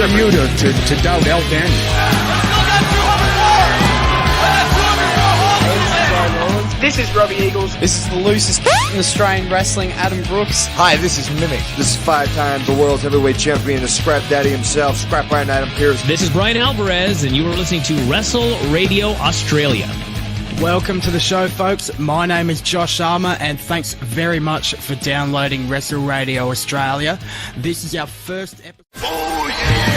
are you to doubt El Daniel? This is Robbie Eagles. This is the loosest in Australian wrestling, Adam Brooks. Hi, this is Mimic. This is 5-time the world's heavyweight champion, the Scrap Daddy himself, Scrap Iron Adam Pearce. This is Brian Alvarez, and you are listening to Wrestle Radio Australia. Welcome to the show, folks. My name is Josh Armour, and thanks very much for downloading Wrestle Radio Australia. This is our first episode. Oh, yeah!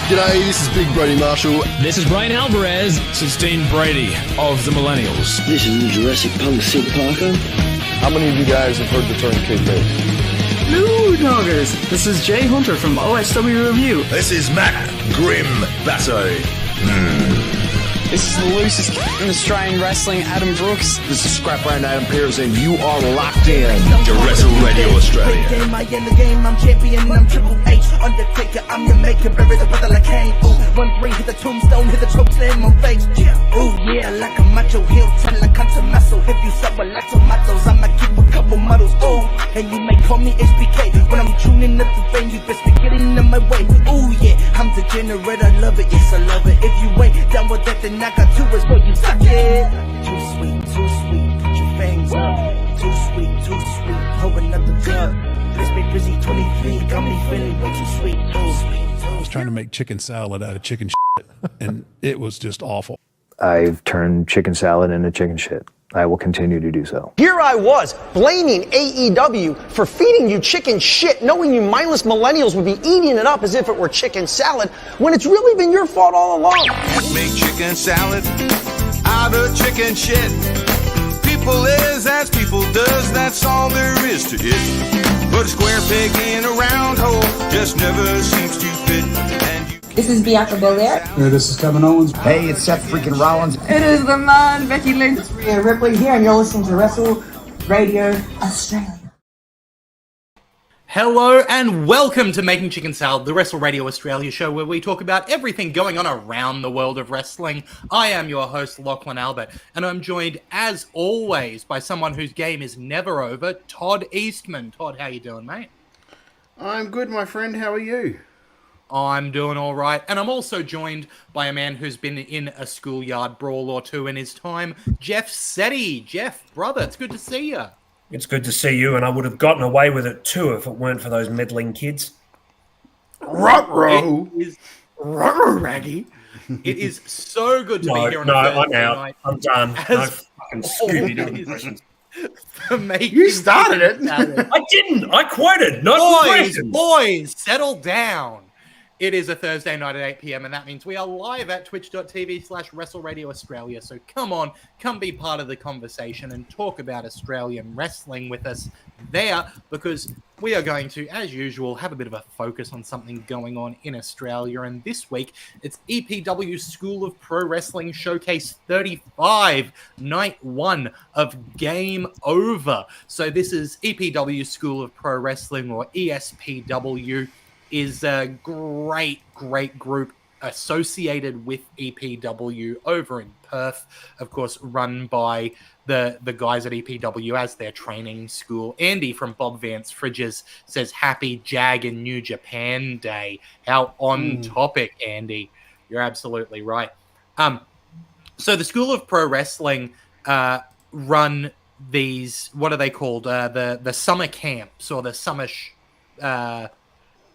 G'day, this is Big Brady Marshall. This is Brian Alvarez. This is Dean Brady of the Millennials. This is Jurassic Punk Sid Parker. How many of you guys have heard the term kayfabe? Hello, doggers. This is Jay Hunter from OSW Review. This is Matt Grim Basso. This is the loosest in Australian wrestling, Adam Brooks. This is Scrap Iron Adam Pearce, and you are locked in to Wrestle Radio Australia. Game, I in the game, I'm champion, I'm Triple H, Undertaker, I'm your maker, bury the brother like Kane. Ooh, 1-3, hit the tombstone, hit the choke slam on face. Ooh, yeah, like a macho heel, tell like country muscle. If you suffer like tomatoes, I'ma keep a couple models. Ooh, and you may call me HBK. When I'm tuning up the vein, you best be getting in my way. Ooh, yeah, I'm degenerate, I love it, yes, I love it. If you ain't down with that, then I got two is what you suck it. Too sweet, put your fangs up. Too sweet, hold another drug. Let's be busy 23, got me feeling way too sweet. I was trying to make chicken salad out of chicken shit, and it was just awful. I've turned chicken salad into chicken shit. I will continue to do so. Here I was, blaming AEW for feeding you chicken shit, knowing you mindless millennials would be eating it up as if it were chicken salad, when it's really been your fault all along. Make chicken salad out of chicken shit. People is as people does, that's all there is to it. Put a square peg in a round hole, just never seems to fit. And you This is Bianca Belair. Hey, this is Kevin Owens. Hey, it's Seth freaking Rollins. It is the man, Becky Lynch. It's Rhea Ripley here, and you're listening to Wrestle Radio Australia. Hello and welcome to Making Chicken Salad, the Wrestle Radio Australia show where we talk about everything going on around the world of wrestling. I am your host, Lachlan Albert, and I'm joined, as always, by someone whose game is never over, Todd Eastman. Todd, how you doing, mate? I'm good, my friend. How are you? I'm doing all right, and I'm also joined by a man who's been in a schoolyard brawl or two in his time, Jeff Setti. Jeff, brother, it's good to see you. It's good to see you, and I would have gotten away with it too if it weren't for those meddling kids. Ruh-roh! Raggy. It is so good to be here on a Thursday night. I'm done. No fucking Scooby-Doo impressions. You started it. I didn't. I quoted. Boys, settle down. It is a Thursday night at 8 p.m, and that means we are live at twitch.tv/Wrestle Radio Australia. So come on, come be part of the conversation and talk about Australian wrestling with us there, because we are going to, as usual, have a bit of a focus on something going on in Australia. And this week, it's EPW School of Pro Wrestling Showcase 35, Night 1 of Game Over. So this is EPW School of Pro Wrestling, or ESPW, is a great group associated with EPW over in Perth, of course, run by the guys at EPW as their training school. Andy from Bob Vance Fridges says, happy Jag and New Japan Day. How on topic, Andy. You're absolutely right. So the School of Pro Wrestling run these, what are they called? The summer camps, or the summer...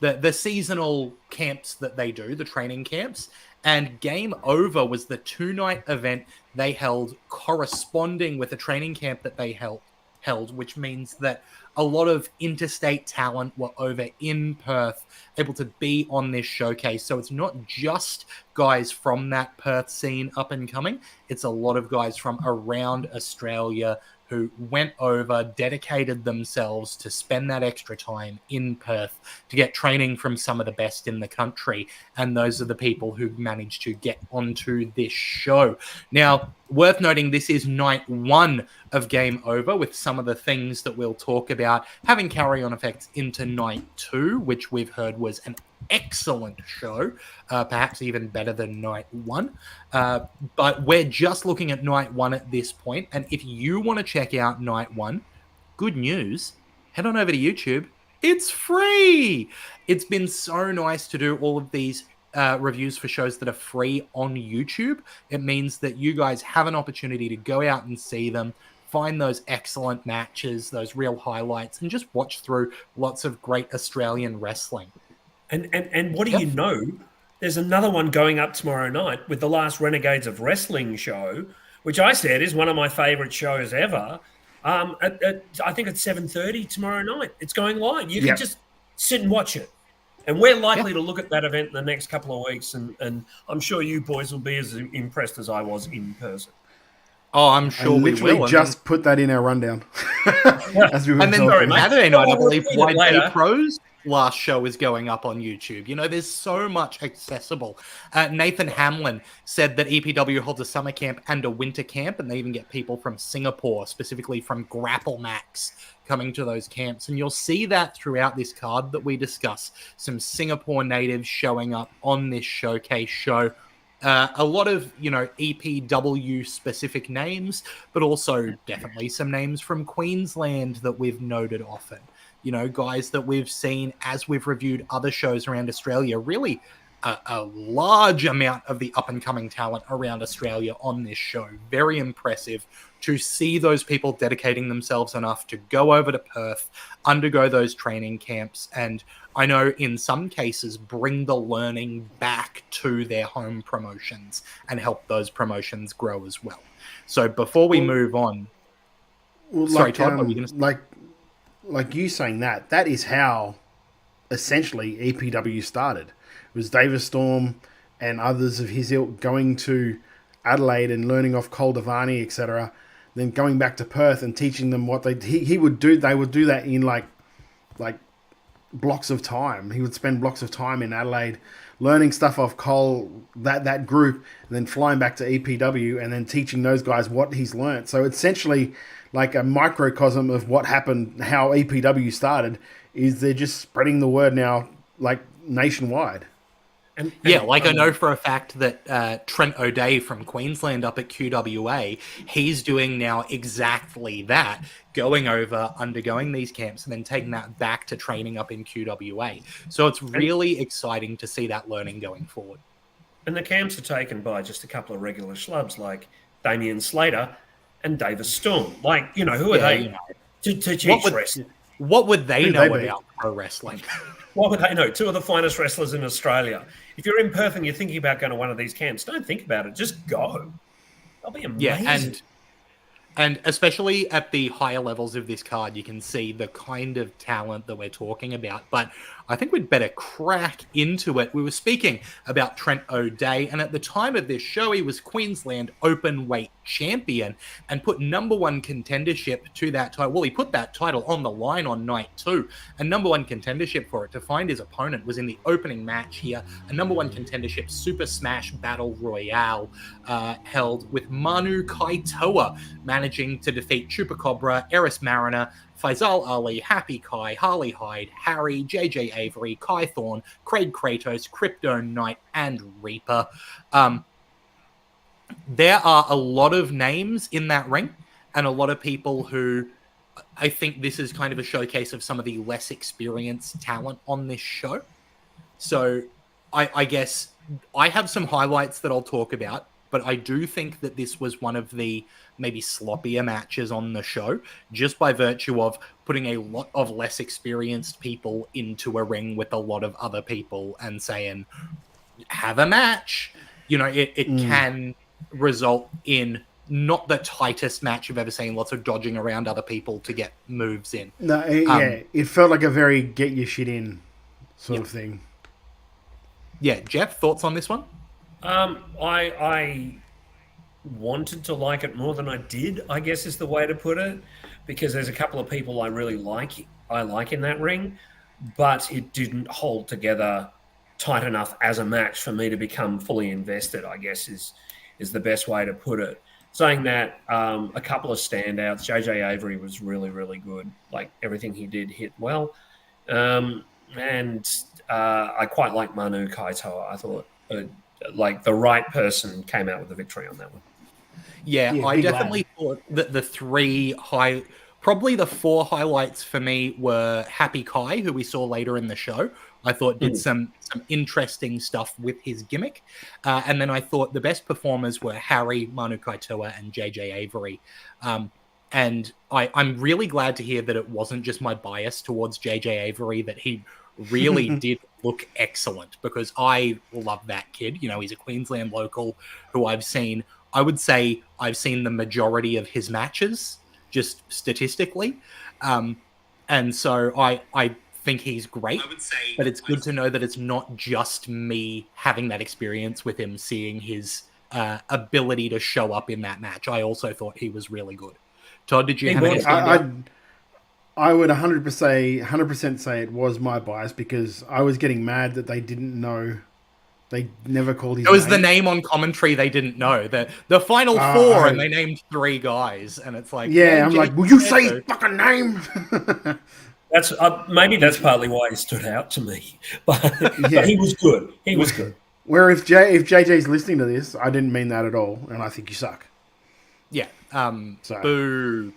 The seasonal camps that they do, the training camps, and Game Over was the 2-night event they held corresponding with a training camp that they held, which means that a lot of interstate talent were over in Perth, able to be on this showcase. So it's not just guys from that Perth scene up and coming, it's a lot of guys from around Australia who went over, dedicated themselves to spend that extra time in Perth to get training from some of the best in the country. And those are the people who managed to get onto this show. Now, worth noting, this is night 1 of Game Over, with some of the things that we'll talk about having carry-on effects into night 2, which we've heard was an excellent show, perhaps even better than night 1. But we're just looking at night 1 at this point. And if you want to check out night 1, good news, head on over to YouTube It's free. It's been so nice to do all of these reviews for shows that are free on YouTube. It means that you guys have an opportunity to go out and see them, find those excellent matches, those real highlights, and just watch through lots of great Australian wrestling. And what do you know? There's another one going up tomorrow night with the last Renegades of Wrestling show, which I said is one of my favorite shows ever. I think it's 7:30 tomorrow night. It's going live. You can just sit and watch it. And we're likely to look at that event in the next couple of weeks, and I'm sure you boys will be as impressed as I was in person. Oh, I'm sure we will. Just put that in our rundown. And then Saturday night, I believe, YB Pros last show is going up on YouTube. You know, there's so much accessible. Nathan Hamlin said that EPW holds a summer camp and a winter camp, and they even get people from Singapore, specifically from Grapple Max, coming to those camps. And you'll see that throughout this card that we discuss. Some Singapore natives showing up on this showcase show. A lot of, EPW specific names, but also definitely some names from Queensland that we've noted often. Guys that we've seen as we've reviewed other shows around Australia. Really a large amount of the up-and-coming talent around Australia on this show. Very impressive to see those people dedicating themselves enough to go over to Perth, undergo those training camps, and I know in some cases bring the learning back to their home promotions and help those promotions grow as well. So before we move on... Sorry, Todd, what were you going to say? Like you saying that is how essentially EPW started. It was David Storm and others of his ilk going to Adelaide and learning off Cole Devani, etc. Then going back to Perth and teaching them what he would do. They would do that in like blocks of time. He would spend blocks of time in Adelaide learning stuff off Cole, that group, and then flying back to EPW and then teaching those guys what he's learned. So essentially, like a microcosm of what happened, how EPW started, is they're just spreading the word now, like nationwide. I know for a fact that Trent O'Day from Queensland up at QWA, he's doing now exactly that, going over, undergoing these camps, and then taking that back to training up in QWA. So it's really exciting to see that learning going forward. And the camps are taken by just a couple of regular schlubs like Damian Slater and Davis Storm. Like, who are they to teach wrestling? What would they know about pro wrestling? What would they know? Two of the finest wrestlers in Australia. If you're in Perth and you're thinking about going to one of these camps, don't think about it. Just go. That'll be amazing. Yeah, and especially at the higher levels of this card, you can see the kind of talent that we're talking about. But I think we'd better crack into it. We were speaking about Trent O'Day, and at the time of this show, he was Queensland Openweight champion and put number one contendership to that title. Well, he put that title on the line on night 2, and number one contendership for it to find his opponent was in the opening match here, a number one contendership Super Smash Battle Royale held with Manu Kaitoa managing to defeat Chupacabra, Eris Mariner, Faisal Ali, Happy Kai, Harley Hyde, Harry, JJ Avery, Kai Thorne, Craig Kratos, Crypto Knight, and Reaper. There are a lot of names in that ring and a lot of people who I think this is kind of a showcase of some of the less experienced talent on this show. So I guess I have some highlights that I'll talk about, but I do think that this was one of the maybe sloppier matches on the show, just by virtue of putting a lot of less experienced people into a ring with a lot of other people and saying, have a match. It can result in not the tightest match you've ever seen, lots of dodging around other people to get moves in. No, it felt like a very get your shit in sort of thing. Yeah, Jeff, thoughts on this one? I wanted to like it more than I did, I guess is the way to put it, because there's a couple of people I really like. I like in that ring, but it didn't hold together tight enough as a match for me to become fully invested, I guess is the best way to put it. Saying that, a couple of standouts. JJ Avery was really, really good. Like, everything he did hit well. And I quite like Manu Kaitoa. I thought like the right person came out with the victory on that one. Yeah, I definitely thought that the three Probably the 4 highlights for me were Happy Kai, who we saw later in the show. I thought did some interesting stuff with his gimmick. And then I thought the best performers were Harry, Manu Kaitoa, and JJ Avery. And I'm really glad to hear that it wasn't just my bias towards JJ Avery, that he really did look excellent, because I love that kid. You know, he's a Queensland local who I've seen. I would say I've seen the majority of his matches, just statistically. And so I think he's great, but it's good to know that it's not just me having that experience with him, seeing his ability to show up in that match. I also thought he was really good. Todd, did you have any standout? I would 100% say it was my bias, because I was getting mad that they didn't know. They never called his name. It was the name on commentary they didn't know. The final 4, and they named 3 guys, and it's like... Yeah, I'm like, will you say his fucking name? That's maybe that's partly why he stood out to me. But he was good. He was good. Where if JJ's listening to this, I didn't mean that at all, and I think you suck. Yeah. Boo.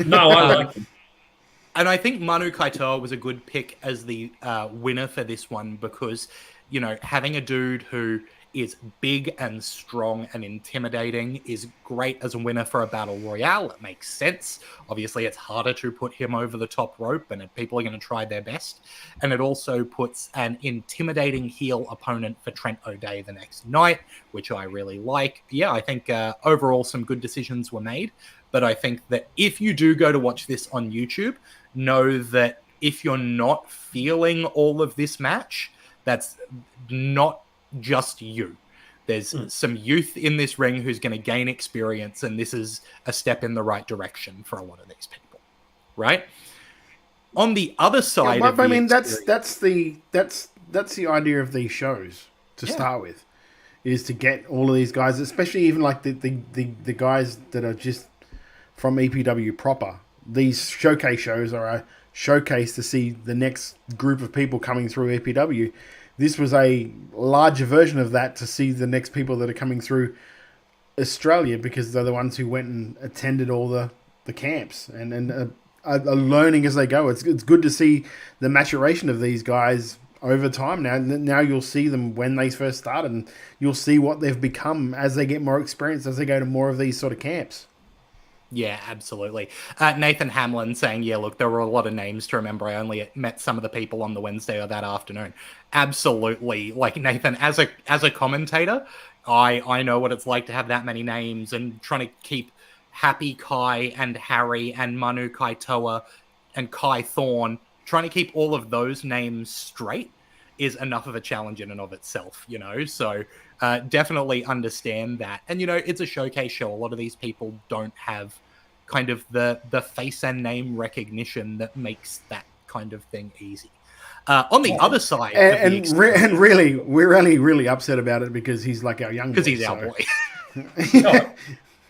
No, I like him. And I think Manu Kaitoa was a good pick as the winner for this one, because, you know, having a dude who is big and strong and intimidating is great as a winner for a battle royale. It makes sense. Obviously, it's harder to put him over the top rope, and people are going to try their best. And it also puts an intimidating heel opponent for Trent O'Day the next night, which I really like. Yeah, I think overall some good decisions were made. But I think that if you do go to watch this on YouTube, know that if you're not feeling all of this match, that's not just you. There's some youth in this ring who's going to gain experience, and this is a step in the right direction for a lot of these people, right? On the other side, I mean, that's the idea of these shows to start with, is to get all of these guys, especially even like the guys that are just from EPW proper. These showcase shows are a showcase to see the next group of people coming through EPW. This was a larger version of that, to see the next people that are coming through Australia, because they're the ones who went and attended all the camps and are learning as they go. It's good to see the maturation of these guys over time. Now you'll see them when they first started, and you'll see what they've become as they get more experience, as they go to more of these sort of camps. Yeah, absolutely. Nathan Hamlin saying, yeah, look, there were a lot of names to remember. I only met some of the people on the Wednesday or that afternoon. Absolutely. Like, Nathan, as a commentator, I know what it's like to have that many names, and trying to keep Happy Kai and Harry and Manu Kaitoa and Kai Thorne, trying to keep all of those names straight is enough of a challenge in and of itself, you know? So definitely understand that. And, you know, it's a showcase show. A lot of these people don't have kind of the face and name recognition that makes that kind of thing easy. On the other side... And really, we're only really upset about it because he's like our young boy. Because he's our boy.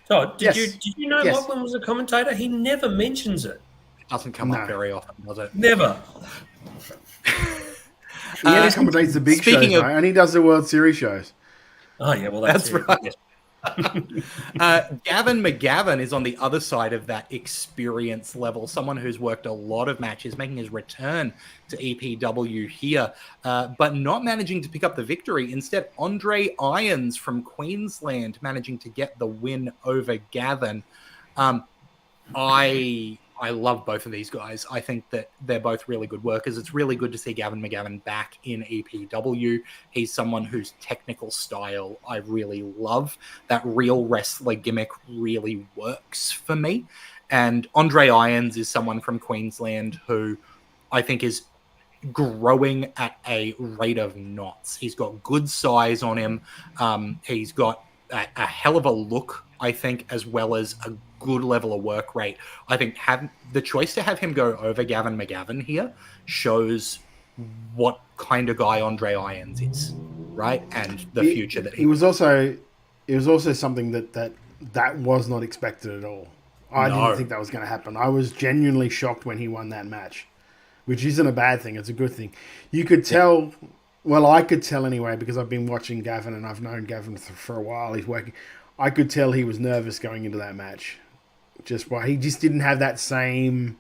Todd, did you know Lachlan was a commentator? He never mentions it. It doesn't come up very often, does it? Never. He only commentates the big shows, right? And he does the World Series shows. Oh, yeah, well, that's right. Gavin McGavin is on the other side of that experience level, someone who's worked a lot of matches, making his return to EPW here, but not managing to pick up the victory. Instead, Andre Irons from Queensland managing to get the win over Gavin. I love both of these guys. I think that they're both really good workers. It's really good to see Gavin McGavin back in EPW. He's someone whose technical style I really love. That real wrestler gimmick really works for me. And Andre Irons is someone from Queensland who I think is growing at a rate of knots. He's got good size on him. He's got a hell of a look, I think, as well as a good level of work rate. I think the choice to have him go over Gavin McGavin here shows what kind of guy Andre Irons is, right? And the future that he was also something that was not expected at all. I didn't think that was going to happen. I was genuinely shocked when he won that match, which isn't a bad thing. It's a good thing. You could tell, well, I could tell anyway, because I've been watching Gavin and I've known Gavin for a while. He's working. I could tell he was nervous going into that match. He just didn't have that same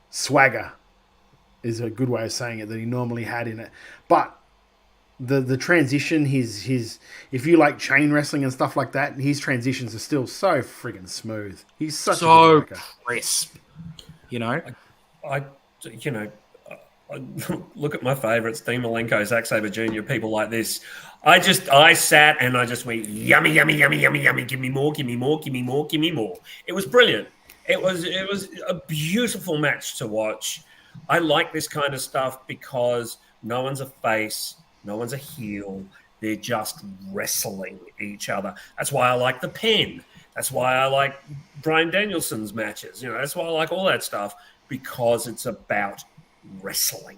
swagger, is a good way of saying it, that he normally had in it. But the transition, his if you like chain wrestling and stuff like that, his transitions are still so friggin' smooth. He's such a good worker. Crisp. You know, I look at my favorites, Dean Malenko, Zack Sabre Jr., people like this. I sat and I just went, yummy, yummy, yummy, yummy, yummy. Give me more, give me more, give me more, give me more. It was brilliant. It was a beautiful match to watch. I like this kind of stuff because no one's a face, no one's a heel. They're just wrestling each other. That's why I like the pen. That's why I like Bryan Danielson's matches. That's why I like all that stuff, because it's about wrestling.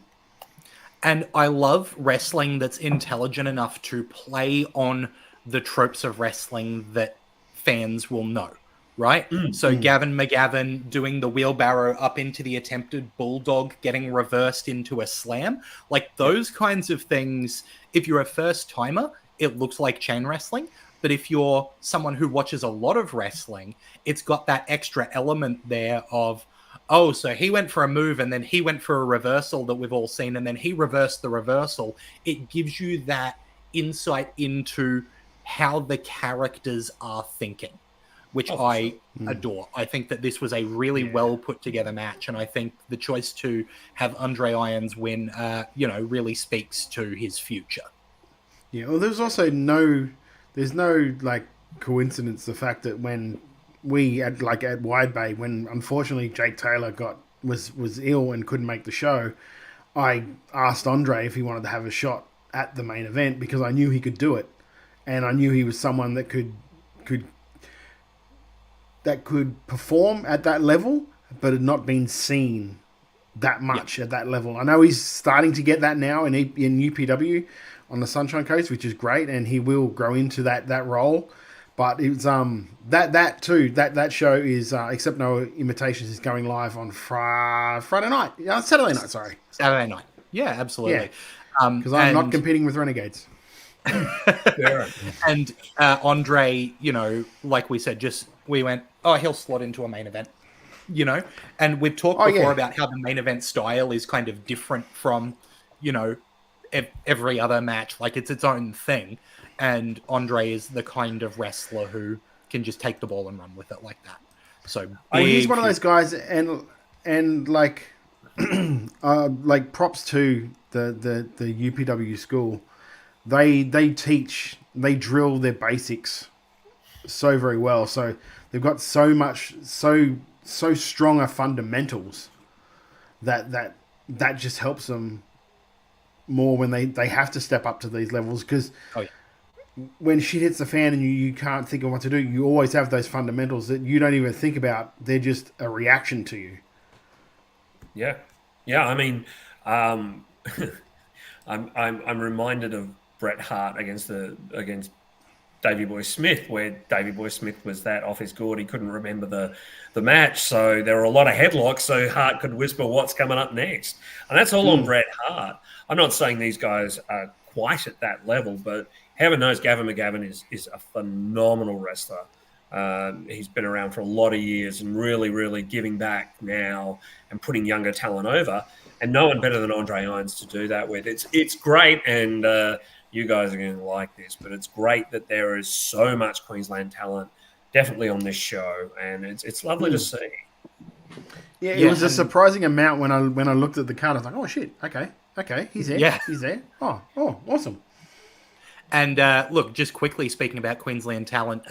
And I love wrestling that's intelligent enough to play on the tropes of wrestling that fans will know, right? So Gavin McGavin doing the wheelbarrow up into the attempted bulldog, getting reversed into a slam. Like those kinds of things, if you're a first timer, it looks like chain wrestling. But if you're someone who watches a lot of wrestling, it's got that extra element there of, oh, so he went for a move and then he went for a reversal that we've all seen, and then he reversed the reversal. It gives you that insight into how the characters are thinking, which I adore. I think that this was a really well put together match, and I think the choice to have Andre Irons win, really speaks to his future. Yeah, well, there's no like coincidence the fact that when we at Wide Bay, when unfortunately Jake Taylor was ill and couldn't make the show, I asked Andre if he wanted to have a shot at the main event because I knew he could do it, and I knew he was someone that could perform at that level, but had not been seen that much at that level. I know he's starting to get that now in EPW on the Sunshine Coast, which is great, and he will grow into that role. But it's that show is Except No Imitations is going live on Saturday night. Sorry, Saturday night. Yeah, absolutely. Because I'm not competing with Renegades. And Andre, like we said, we went, he'll slot into a main event, and we've talked before about how the main event style is kind of different from, every other match. Like it's its own thing. And Andre is the kind of wrestler who can just take the ball and run with it like that. So he's one of those guys, and like props to the UPW school. They drill their basics so very well. So they've got so stronger fundamentals that just helps them more when they have to step up to these levels, because when shit hits the fan and you can't think of what to do, you always have those fundamentals that you don't even think about. They're just a reaction to you. Yeah. I mean, I'm reminded of Bret Hart against Davey Boy Smith, where Davey Boy Smith was that off his gourd. He couldn't remember the match, so there were a lot of headlocks so Hart could whisper what's coming up next. And that's all on Bret Hart. I'm not saying these guys are quite at that level, but heaven knows Gavin McGavin is a phenomenal wrestler. He's been around for a lot of years and really, really giving back now and putting younger talent over. And no one better than Andre Irons to do that with. It's great, and you guys are going to like this, but it's great that there is so much Queensland talent definitely on this show, and it's lovely to see. Yeah, it was a surprising amount when I looked at the card. I was like, oh shit, okay, he's there. Yeah, he's there. Oh, awesome. And look, just quickly speaking about Queensland talent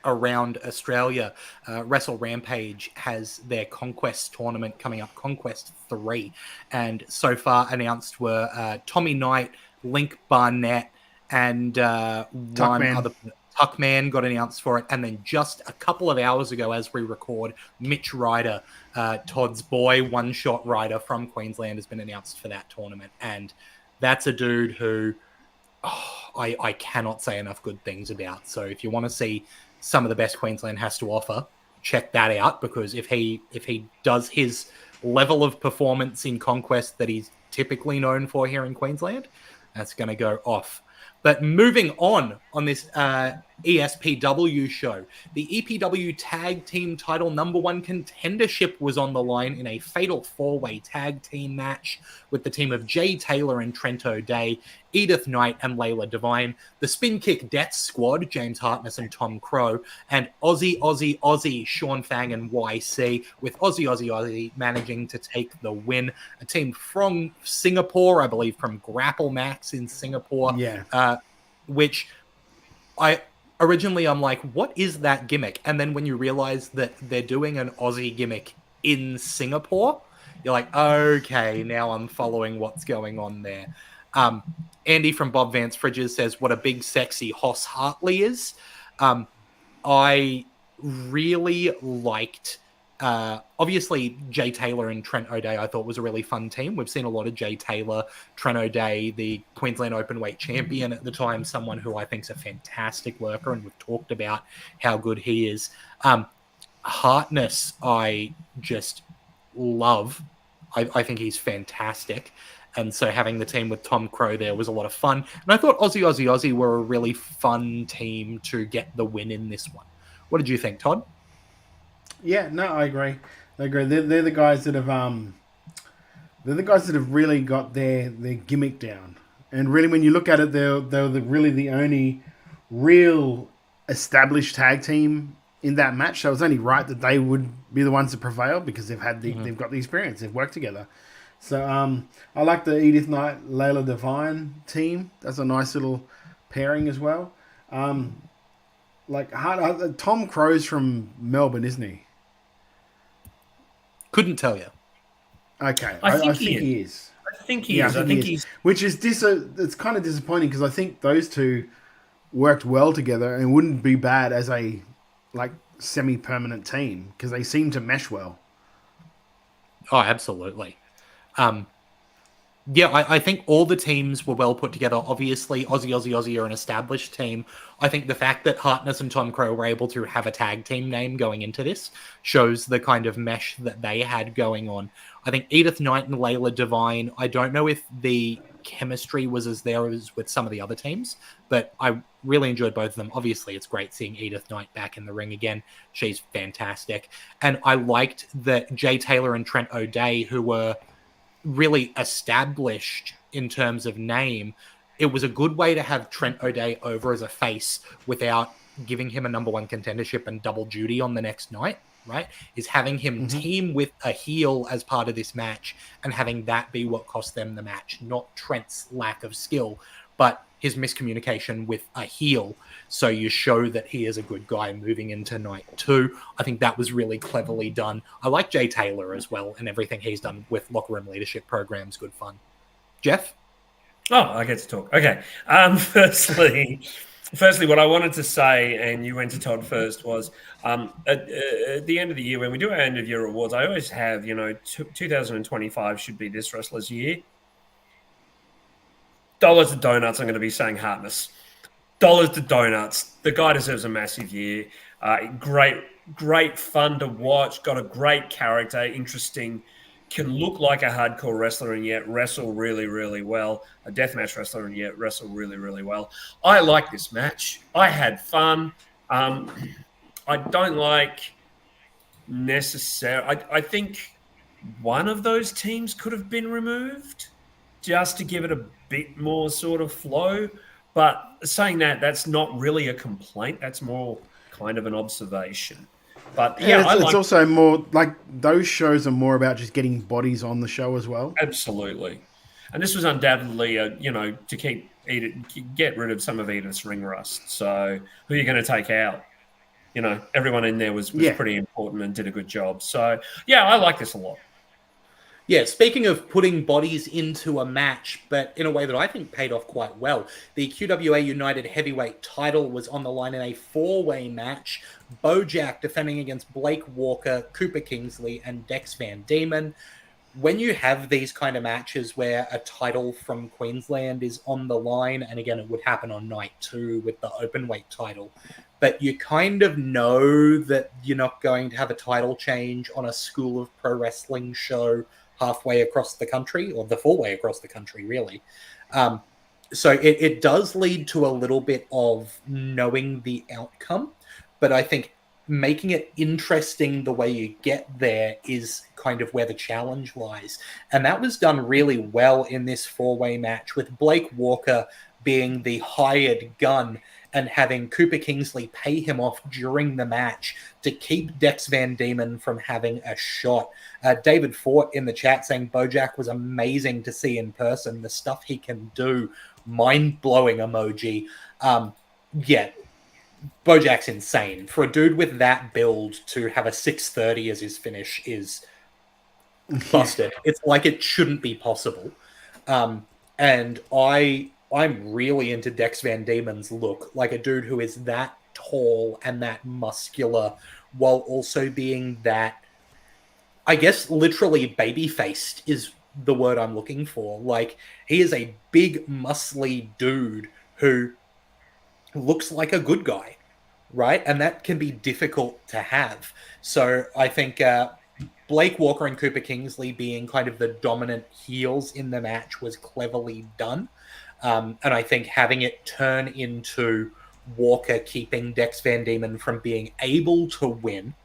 around Australia, Wrestle Rampage has their Conquest tournament coming up, Conquest 3. And so far announced were Tommy Knight, Link Barnett, and one other. Tuckman got announced for it. And then just a couple of hours ago, as we record, Mitch Ryder, Todd's boy, one-shot rider from Queensland, has been announced for that tournament. And that's a dude who... I cannot say enough good things about. So if you want to see some of the best Queensland has to offer, check that out, because if he does his level of performance in Conquest that he's typically known for here in Queensland, that's going to go off. But moving on this ESPW show. The EPW Tag Team title #1 contendership was on the line in a fatal 4-way tag team match with the team of Jay Taylor and Trent O'Day, Edith Knight and Layla Devine, the Spin Kick Death Squad, James Hartness and Tom Crow, and Aussie, Sean Fang and YC, with Aussie managing to take the win. A team from Singapore, I believe from Grapple Max in Singapore, which I'm like, what is that gimmick? And then when you realize that they're doing an Aussie gimmick in Singapore, you're like, okay, now I'm following what's going on there. Andy from Bob Vance Fridges says, what a big, sexy Hoss Hartley is. I really liked, obviously, Jay Taylor and Trent O'Day, I thought was a really fun team. We've seen a lot of Jay Taylor, Trent O'Day, the Queensland Openweight champion at the time, someone who I think is a fantastic worker, and we've talked about how good he is. Hartness, I just love. I think he's fantastic. And so having the team with Tom Crow there was a lot of fun. And I thought Aussie were a really fun team to get the win in this one. What did you think, Todd? Yeah, no, I agree. They're the guys that have really got their gimmick down. And really, when you look at it, they're really the only real established tag team in that match. So it was only right that they would be the ones to prevail because they've got the experience, they've worked together. So I like the Edith Knight, Layla Devine team. That's a nice little pairing as well. Tom Crow's from Melbourne, isn't he? Couldn't tell you. Okay, I think he is. I think he is. I think he's. Which is it's kind of disappointing because I think those two worked well together and wouldn't be bad as a semi-permanent team because they seem to mesh well. Oh, absolutely. I think all the teams were well put together. Obviously, Aussie are an established team. I think the fact that Hartness and Tom Crow were able to have a tag team name going into this shows the kind of mesh that they had going on. I think Edith Knight and Layla Devine, I don't know if the chemistry was as there as with some of the other teams, but I really enjoyed both of them. Obviously, it's great seeing Edith Knight back in the ring again. She's fantastic. And I liked that Jay Taylor and Trent O'Day, who were really established in terms of name, it was a good way to have Trent O'Day over as a face without giving him a #1 contendership and double duty on the next night, right? Is having him team with a heel as part of this match and having that be what cost them the match, not Trent's lack of skill, but his miscommunication with a heel. So you show that he is a good guy moving into night 2. I think that was really cleverly done. I like Jay Taylor as well, and everything he's done with locker room leadership programs, good fun. Jeff? Oh, I get to talk. Okay. Firstly, what I wanted to say, and you went to Todd first, was at the end of the year, when we do our end of year awards, I always have, 2025 should be this wrestler's year. Dollars to donuts, I'm going to be saying Hartness. Dollars to donuts. The guy deserves a massive year. Great fun to watch. Got a great character. Interesting. Can look like a hardcore wrestler and yet wrestle really, really well. A deathmatch wrestler and yet wrestle really, really well. I like this match. I had fun. I don't like necessarily. I think one of those teams could have been removed just to give it a bit more sort of flow. But saying that, that's not really a complaint. That's more kind of an observation. But yeah, it's also more like those shows are more about just getting bodies on the show as well. Absolutely. And this was undoubtedly, to get rid of some of Edith's ring rust. So who are you going to take out? Everyone in there was pretty important and did a good job. So yeah, I like this a lot. Yeah, speaking of putting bodies into a match, but in a way that I think paid off quite well, the QWA United Heavyweight title was on the line in a 4-way match. Bojack defending against Blake Walker, Cooper Kingsley, and Dex Van Diemen. When you have these kind of matches where a title from Queensland is on the line, and again, it would happen on night 2 with the openweight title, but you kind of know that you're not going to have a title change on a School of Pro Wrestling show halfway across the country, or the full way across the country, really. So it does lead to a little bit of knowing the outcome, but I think making it interesting the way you get there is kind of where the challenge lies. And that was done really well in this four-way match, with Blake Walker being the hired gun and having Cooper Kingsley pay him off during the match to keep Dex Van Diemen from having a shot. David Fort in the chat saying Bojack was amazing to see in person. The stuff he can do, mind-blowing emoji. Yeah, Bojack's insane. For a dude with that build to have a 630 as his finish is busted. It's like it shouldn't be possible. And I'm really into Dex Van Diemen's look, like a dude who is that tall and that muscular while also being that, I guess, literally baby-faced is the word I'm looking for. Like, he is a big, muscly dude who looks like a good guy, right? And that can be difficult to have. So I think Blake Walker and Cooper Kingsley being kind of the dominant heels in the match was cleverly done. And I think having it turn into Walker keeping Dex Van Diemen from being able to win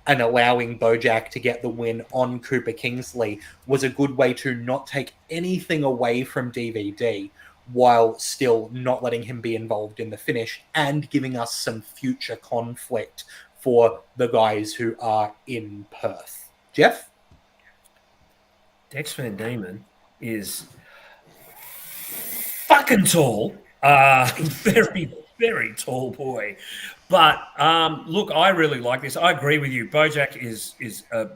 and allowing Bojack to get the win on Cooper Kingsley was a good way to not take anything away from DVD while still not letting him be involved in the finish and giving us some future conflict for the guys who are in Perth. Jeff? Dex Van Diemen is fucking tall. Very, very tall boy. But look, I really like this. I agree with you. Bojack is a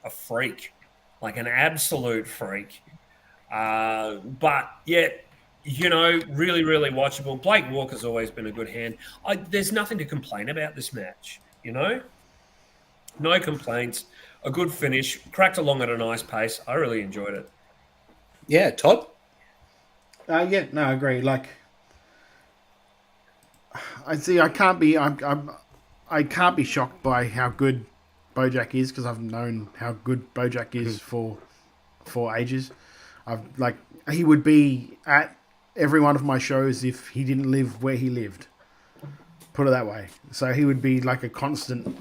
freak, like an absolute freak. But yet, you know, really, really watchable. Blake Walker's always been a good hand. There's nothing to complain about this match, you know? No complaints. A good finish. Cracked along at a nice pace. I really enjoyed it. Yeah, Todd? Yeah, no, I agree. Like, I see. I can't be shocked by how good Bojack is, because I've known how good Bojack is for ages. He would be at every one of my shows if he didn't live where he lived. Put it that way. So he would be like a constant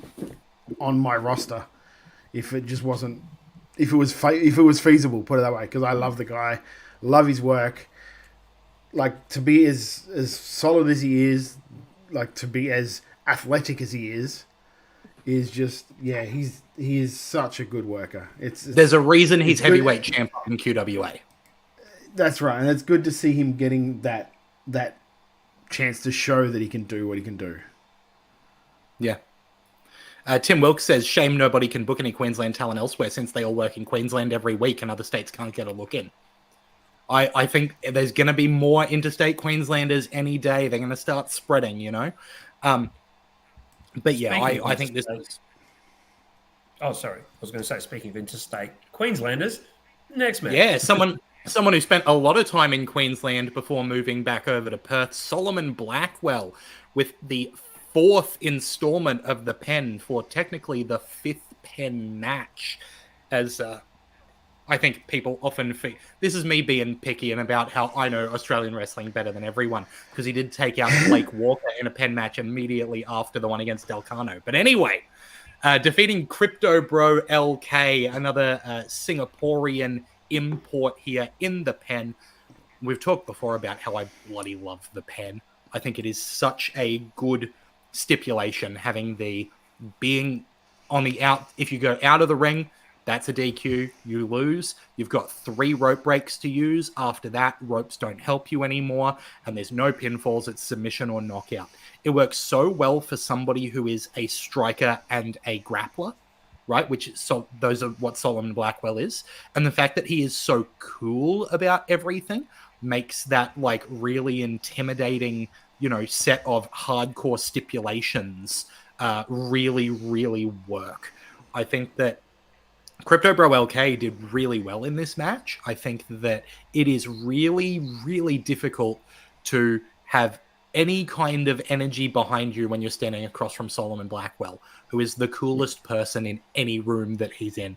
on my roster if it just wasn't, if it was feasible. Put it that way, because I love the guy, love his work. Like, to be as solid as he is, like to be as athletic as he is just, yeah, he is such a good worker. There's a reason he's heavyweight champ in QWA. That's right, and it's good to see him getting that chance to show that he can do what he can do. Yeah. Tim Wilkes says, shame nobody can book any Queensland talent elsewhere since they all work in Queensland every week and other states can't get a look in. I think there's going to be more interstate Queenslanders any day. They're going to start spreading, you know? But yeah, I think this is... Oh, sorry. I was going to say, speaking of interstate Queenslanders, next match. Yeah, someone who spent a lot of time in Queensland before moving back over to Perth, Solomon Blackwell, with the 4th installment of the pen for technically the 5th pen match. As I think people often this is me being picky and about how I know Australian wrestling better than everyone, because he did take out Blake Walker in a pen match immediately after the one against Delcano. But anyway, defeating Crypto Bro LK, another Singaporean import here in the pen. We've talked before about how I bloody love the pen. I think it is such a good stipulation, having the being on the out. If you go out of the ring, that's a DQ, you lose. You've got 3 rope breaks to use. After that, ropes don't help you anymore, and there's no pinfalls. It's submission or knockout. It works so well for somebody who is a striker and a grappler, right? Those are what Solomon Blackwell is. And the fact that he is so cool about everything makes that like really intimidating, you know, set of hardcore stipulations really, really work. I think that Crypto Bro LK did really well in this match. I think that it is really, really difficult to have any kind of energy behind you when you're standing across from Solomon Blackwell, who is the coolest person in any room that he's in.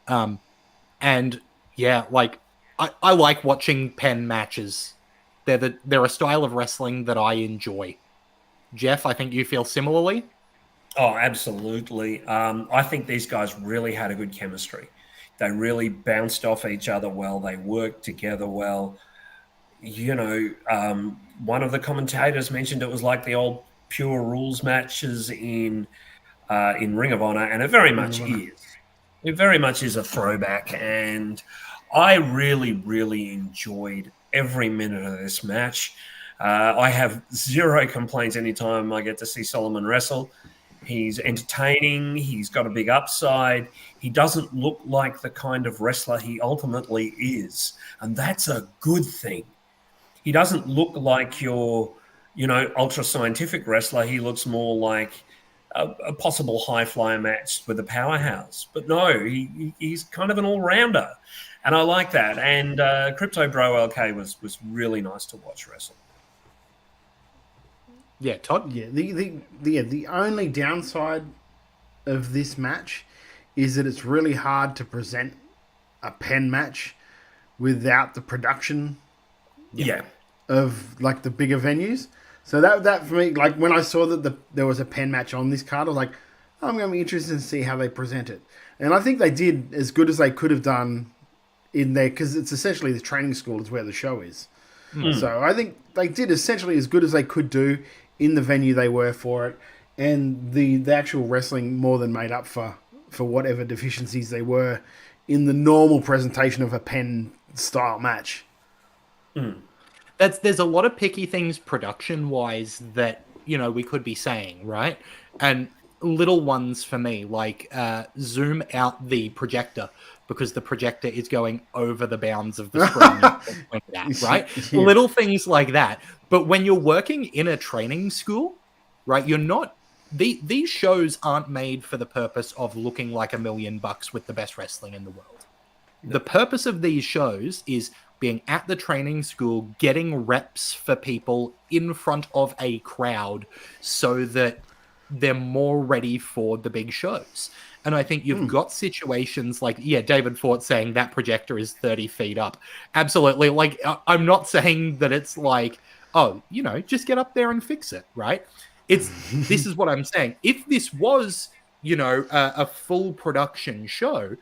And yeah, like I like watching pen matches They're a style of wrestling that I enjoy. Jeff, I think you feel similarly. Oh, absolutely. I think these guys really had a good chemistry. They really bounced off each other well. They worked together well. One of the commentators mentioned it was like the old Pure Rules matches in Ring of Honor, and it very much is. It very much is a throwback, and I really, really enjoyed every minute of this match. I have zero complaints anytime I get to see Solomon wrestle. He's entertaining. He's got a big upside. He doesn't look like the kind of wrestler he ultimately is, and that's a good thing. He doesn't look like your, ultra scientific wrestler. He looks more like a possible high flyer match with a powerhouse. But no, he's kind of an all rounder, and I like that. And Crypto Bro LK was really nice to watch wrestle. Yeah, Todd. Yeah, the only downside of this match is that it's really hard to present a pen match without the production. Yeah. Of like the bigger venues. So that for me, like when I saw that there was a pen match on this card, I was like, I'm going to be interested to see how they present it. And I think they did as good as they could have done in there, because it's essentially the training school is where the show is. Mm. So I think they did essentially as good as they could do in the venue they were for it, and the actual wrestling more than made up for whatever deficiencies they were in the normal presentation of a pen style match. Mm. There's a lot of picky things production wise that we could be saying, right? And little ones for me, like zoom out the projector, because the projector is going over the bounds of the screen, right? Yeah. Little things like that. But when you're working in a training school, right, you're not. These shows aren't made for the purpose of looking like $1 million with the best wrestling in the world. No. The purpose of these shows is being at the training school, getting reps for people in front of a crowd so that they're more ready for the big shows. And I think you've got situations like, David Fort saying that projector is 30 feet up. Absolutely. Like, I'm not saying that it's like, just get up there and fix it, right? This is what I'm saying. If this was, a full production show,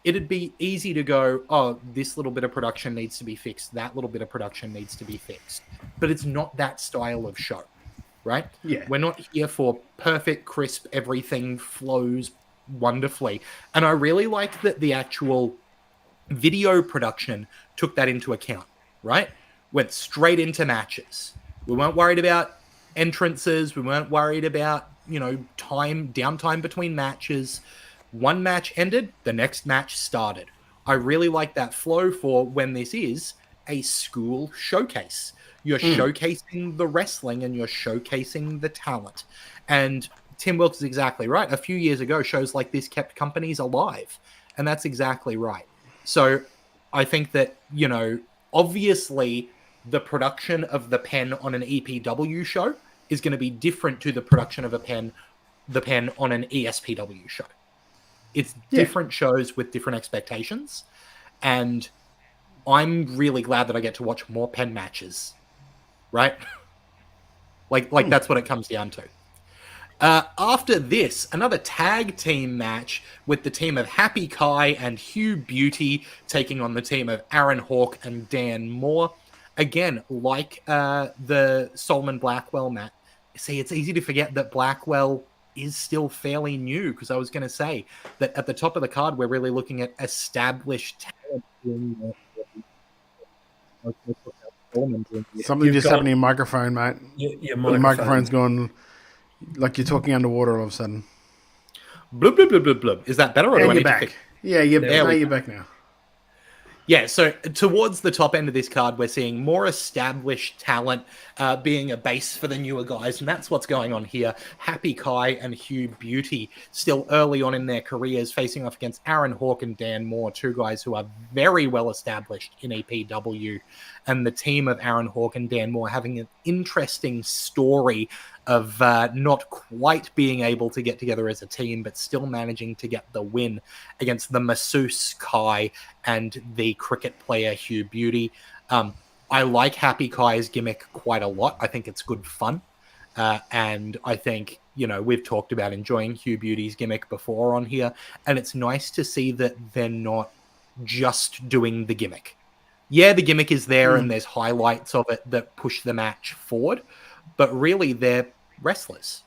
it'd be easy to go, this little bit of production needs to be fixed. That little bit of production needs to be fixed. But it's not that style of show, right? Yeah. We're not here for perfect, crisp, everything flows wonderfully. And I really liked that the actual video production took that into account, right? Went straight into matches. We weren't worried about entrances. We weren't worried about, downtime between matches. One match ended, the next match started. I really like that flow for when this is a school showcase. You're showcasing the wrestling and you're showcasing the talent. And Tim Wilkes is exactly right. A few years ago, shows like this kept companies alive. And that's exactly right. So I think that, obviously the production of the pen on an EPW show is going to be different to the production of the pen on an ESPW show. It's different shows with different expectations. And I'm really glad that I get to watch more pen matches. Right? like that's what it comes down to. After this, another tag team match with the team of Happy Kai and Hugh Beauty taking on the team of Aaron Hawk and Dan Moore. Again, like the Solomon Blackwell match. See, it's easy to forget that Blackwell is still fairly new, because I was going to say that at the top of the card, we're really looking at established talent. Something just happened to your microphone, mate. Your the microphone's going like you're talking underwater all of a sudden. Blub, blub, blub, blub, blub. Is that better? Or and do I you're need back. To fix? Yeah, you're back now. Yeah, so towards the top end of this card, we're seeing more established talent being a base for the newer guys, and that's what's going on here. Happy Kai and Hugh Beauty, still early on in their careers, facing off against Aaron Hawk and Dan Moore, two guys who are very well established in EPW, and the team of Aaron Hawk and Dan Moore having an interesting story of not quite being able to get together as a team, but still managing to get the win against the masseuse Kai and the cricket player Hugh Beauty. I like Happy Kai's gimmick quite a lot. I think it's good fun. And I think, we've talked about enjoying Hugh Beauty's gimmick before on here, and it's nice to see that they're not just doing the gimmick. Yeah, the gimmick is there and there's highlights of it that push the match forward, but really they're wrestlers,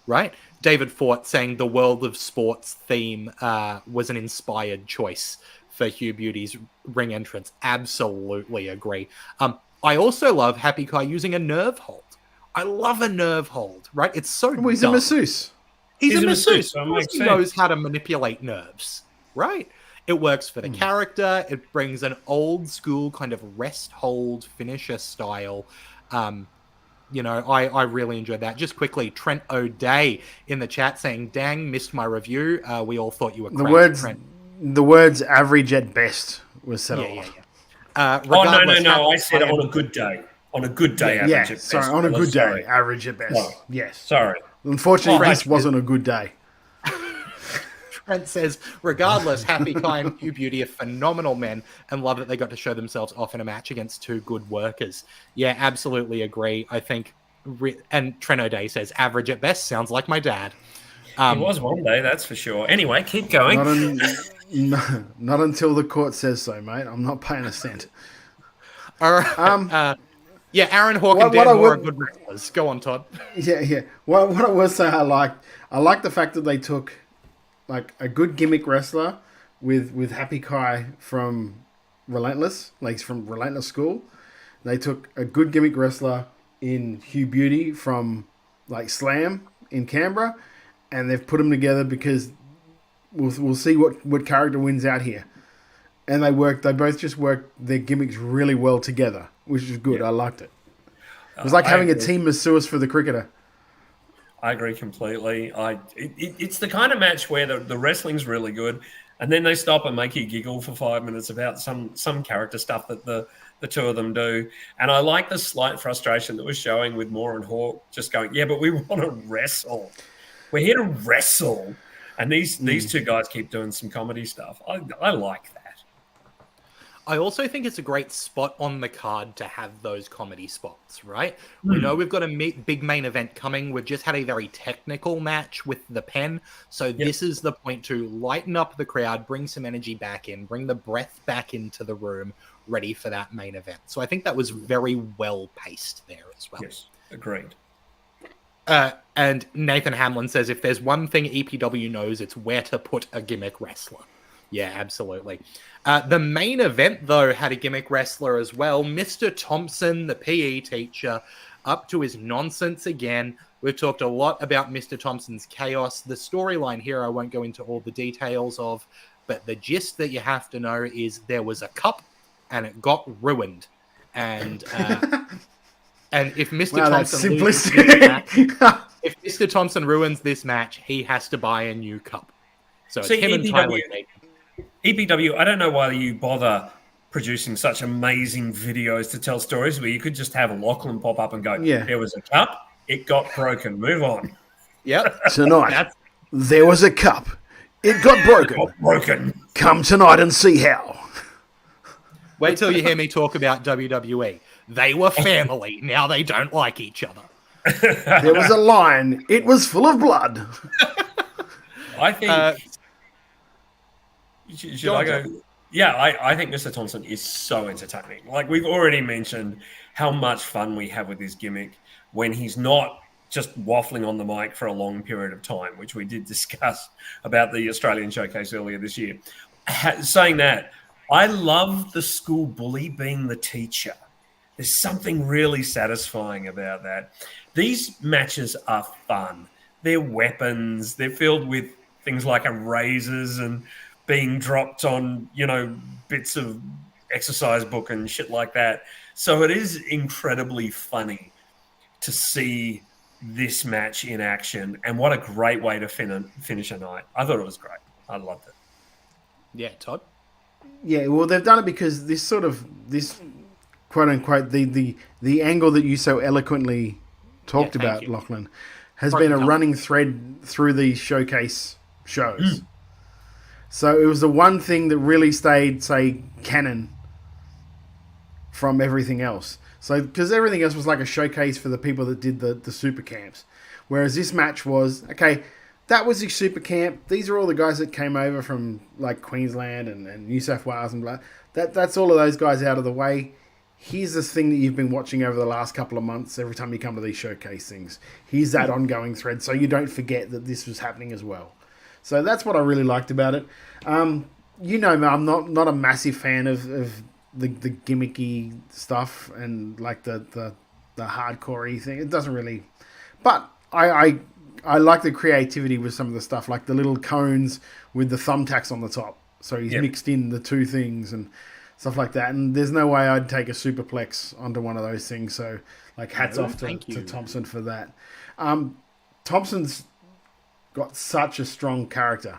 right? David Fort saying the World of Sports theme was an inspired choice for Hugh Beauty's ring entrance. Absolutely agree. I also love Happy Kai using a nerve hold. I love a nerve hold, right? It's so Well, he's dumb. a masseuse. He's a masseuse. So it Of course makes he sense. knows how to manipulate nerves, right? It works for the character. It brings an old school kind of rest hold finisher style. I really enjoyed that. Just quickly, Trent O'Day in the chat saying, "Dang, missed my review. We all thought you were crazy, Trent." The words average at best was said a lot. No. I said on a good day. On a good day, average at best. Sorry, on a good day, average at best. No. Yes. Sorry. Unfortunately, this wasn't a good day. Trent says, regardless, Happy Kai and Hugh Beauty are phenomenal men and love that they got to show themselves off in a match against two good workers. Yeah, absolutely agree. I think, and Trent O'Day says, average at best sounds like my dad. He was one day, that's for sure. Anyway, keep going. Not until the court says so, mate. I'm not paying a cent. All right. Aaron Hawke and Dan Moore are good wrestlers. Go on, Todd. Yeah. What I will say I like the fact that they took like a good gimmick wrestler with Happy Kai from Relentless, like from Relentless School. They took a good gimmick wrestler in Hugh Beauty from like Slam in Canberra, and they've put them together because we'll see what character wins out here. And they both just worked their gimmicks really well together, which is good. I liked it. It was like having a team masseuse for the cricketer. I agree completely. It's the kind of match where the wrestling's really good, and then they stop and make you giggle for 5 minutes about some character stuff that the two of them do. And I like the slight frustration that was showing with Moore and Hawke just going, yeah, but we want to wrestle. We're here to wrestle. And these two guys keep doing some comedy stuff. I like that. I also think it's a great spot on the card to have those comedy spots, right? We know we've got a big main event coming. We've just had a very technical match with the pen. So this is the point to lighten up the crowd, bring some energy back in, bring the breath back into the room, ready for that main event. So I think that was very well paced there as well. Yes, agreed. And Nathan Hamlin says, if there's one thing EPW knows, it's where to put a gimmick wrestler. Yeah, absolutely. The main event, though, had a gimmick wrestler as well. Mr. Thompson, the PE teacher, up to his nonsense again. We've talked a lot about Mr. Thompson's chaos. The storyline here, I won't go into all the details of, but the gist that you have to know is there was a cup and it got ruined. And if Mr. Thompson loses this match, if Mr. Thompson ruins this match, he has to buy a new cup. So it's him and Tyler Bacon. EPW, I don't know why you bother producing such amazing videos to tell stories where you could just have Lachlan pop up and go, there was a cup, it got broken, move on. Yep. Tonight, there was a cup, it got broken. Come tonight and see how. Wait till you hear me talk about WWE. They were family, now they don't like each other. There was a line, it was full of blood. I think... Should I go? Yeah, I think Mr. Thompson is so entertaining. Like, we've already mentioned how much fun we have with his gimmick when he's not just waffling on the mic for a long period of time, which we did discuss about the Australian showcase earlier this year. Saying that, I love the school bully being the teacher. There's something really satisfying about that. These matches are fun. They're weapons. They're filled with things like erasers and being dropped on, bits of exercise book and shit like that. So it is incredibly funny to see this match in action. And what a great way to finish a night. I thought it was great. I loved it. Yeah, Todd? Yeah, well, they've done it because this quote unquote, the angle that you so eloquently talked about, Lachlan, has been a running thread through these showcase shows. So it was the one thing that really stayed, say, canon from everything else. So, because everything else was like a showcase for the people that did the super camps. Whereas this match was, okay, that was the super camp. These are all the guys that came over from like Queensland and New South Wales and blah. That's all of those guys out of the way. Here's this thing that you've been watching over the last couple of months every time you come to these showcase things. Here's that ongoing thread, so you don't forget that this was happening as well. So that's what I really liked about it. You know me, I'm not a massive fan of the gimmicky stuff and like the hardcore-y thing. It doesn't really... But I like the creativity with some of the stuff, like the little cones with the thumbtacks on the top. So he's mixed in the two things and stuff like that. And there's no way I'd take a superplex onto one of those things. So, like, hats off to Thompson for that. Thompson's got such a strong character.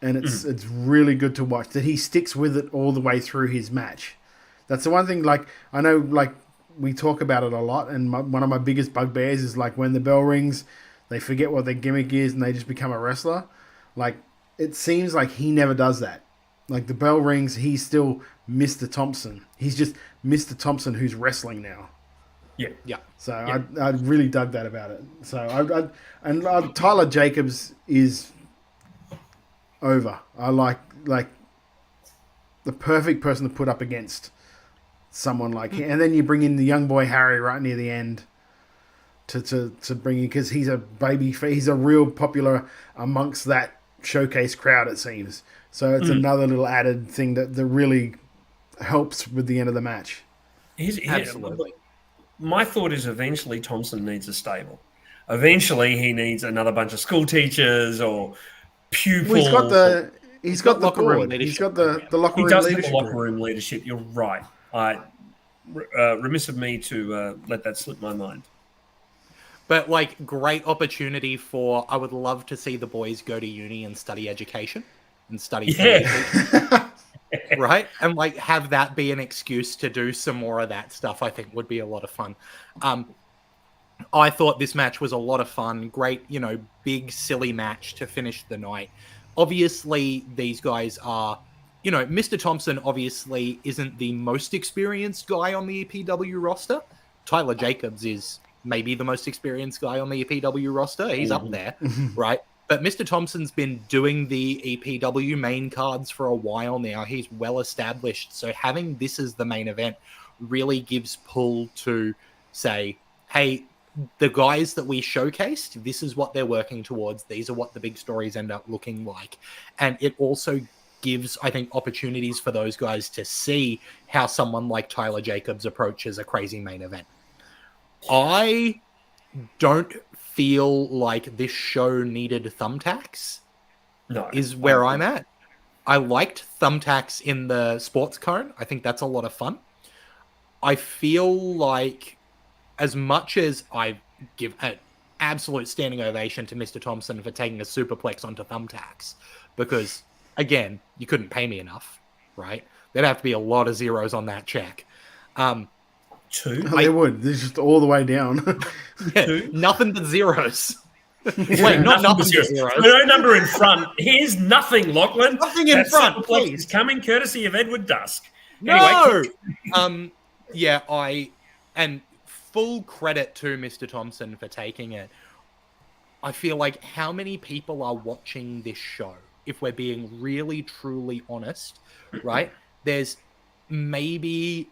And it's really good to watch that he sticks with it all the way through his match. That's the one thing, like, I know, like, we talk about it a lot. And one of my biggest bugbears is, like, when the bell rings, they forget what their gimmick is and they just become a wrestler. Like, it seems like he never does that. Like, the bell rings, he's still Mr. Thompson. He's just Mr. Thompson who's wrestling now. Yeah. So I really dug that about it. So Tyler Jacobs is over. I like the perfect person to put up against someone like him. And then you bring in the young boy Harry right near the end to bring in, because he's a baby. He's a real popular amongst that showcase crowd, it seems. So it's another little added thing that really helps with the end of the match. Absolutely. My thought is eventually Thompson needs a stable. Eventually he needs another bunch of school teachers or pupils. Well, he's got the locker room leadership. He's got the locker room leadership. He does have the locker room leadership. You're right. Remiss of me to let that slip my mind. But, like, great opportunity for, I would love to see the boys go to uni and study education and study right? And, like, have that be an excuse to do some more of that stuff, I think would be a lot of fun. I thought this match was a lot of fun. Great, big, silly match to finish the night. Obviously, these guys are, Mr. Thompson obviously isn't the most experienced guy on the EPW roster. Tyler Jacobs is maybe the most experienced guy on the EPW roster. He's up there, right? But Mr. Thompson's been doing the EPW main cards for a while now. He's well established. So having this as the main event really gives pull to say, hey, the guys that we showcased, this is what they're working towards. These are what the big stories end up looking like. And it also gives, I think, opportunities for those guys to see how someone like Tyler Jacobs approaches a crazy main event. I don't feel like this show needed thumbtacks. No, is where I'm at. I liked thumbtacks in the sports cone. I think that's a lot of fun. I feel like as much as I give an absolute standing ovation to Mr. Thompson for taking a superplex onto thumbtacks, because, again, you couldn't pay me enough, right? There'd have to be a lot of zeros on that check. Two? They would. They're just all the way down. Nothing but zeros. Wait, not nothing but zeros. No number in front. Here's nothing, Lachlan. Nothing in front, please. Coming courtesy of Edward Dusk. No! Anyway, and full credit to Mr. Thompson for taking it. I feel like how many people are watching this show, if we're being really, truly honest, right? There's maybe...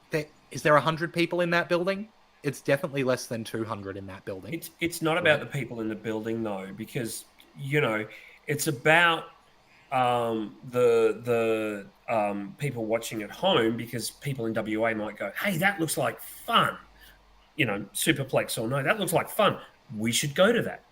Is there 100 people in that building? It's definitely less than 200 in that building. It's not about the people in the building, though, because, it's about the people watching at home, because people in WA might go, hey, that looks like fun. Superplex or no, that looks like fun. We should go to that.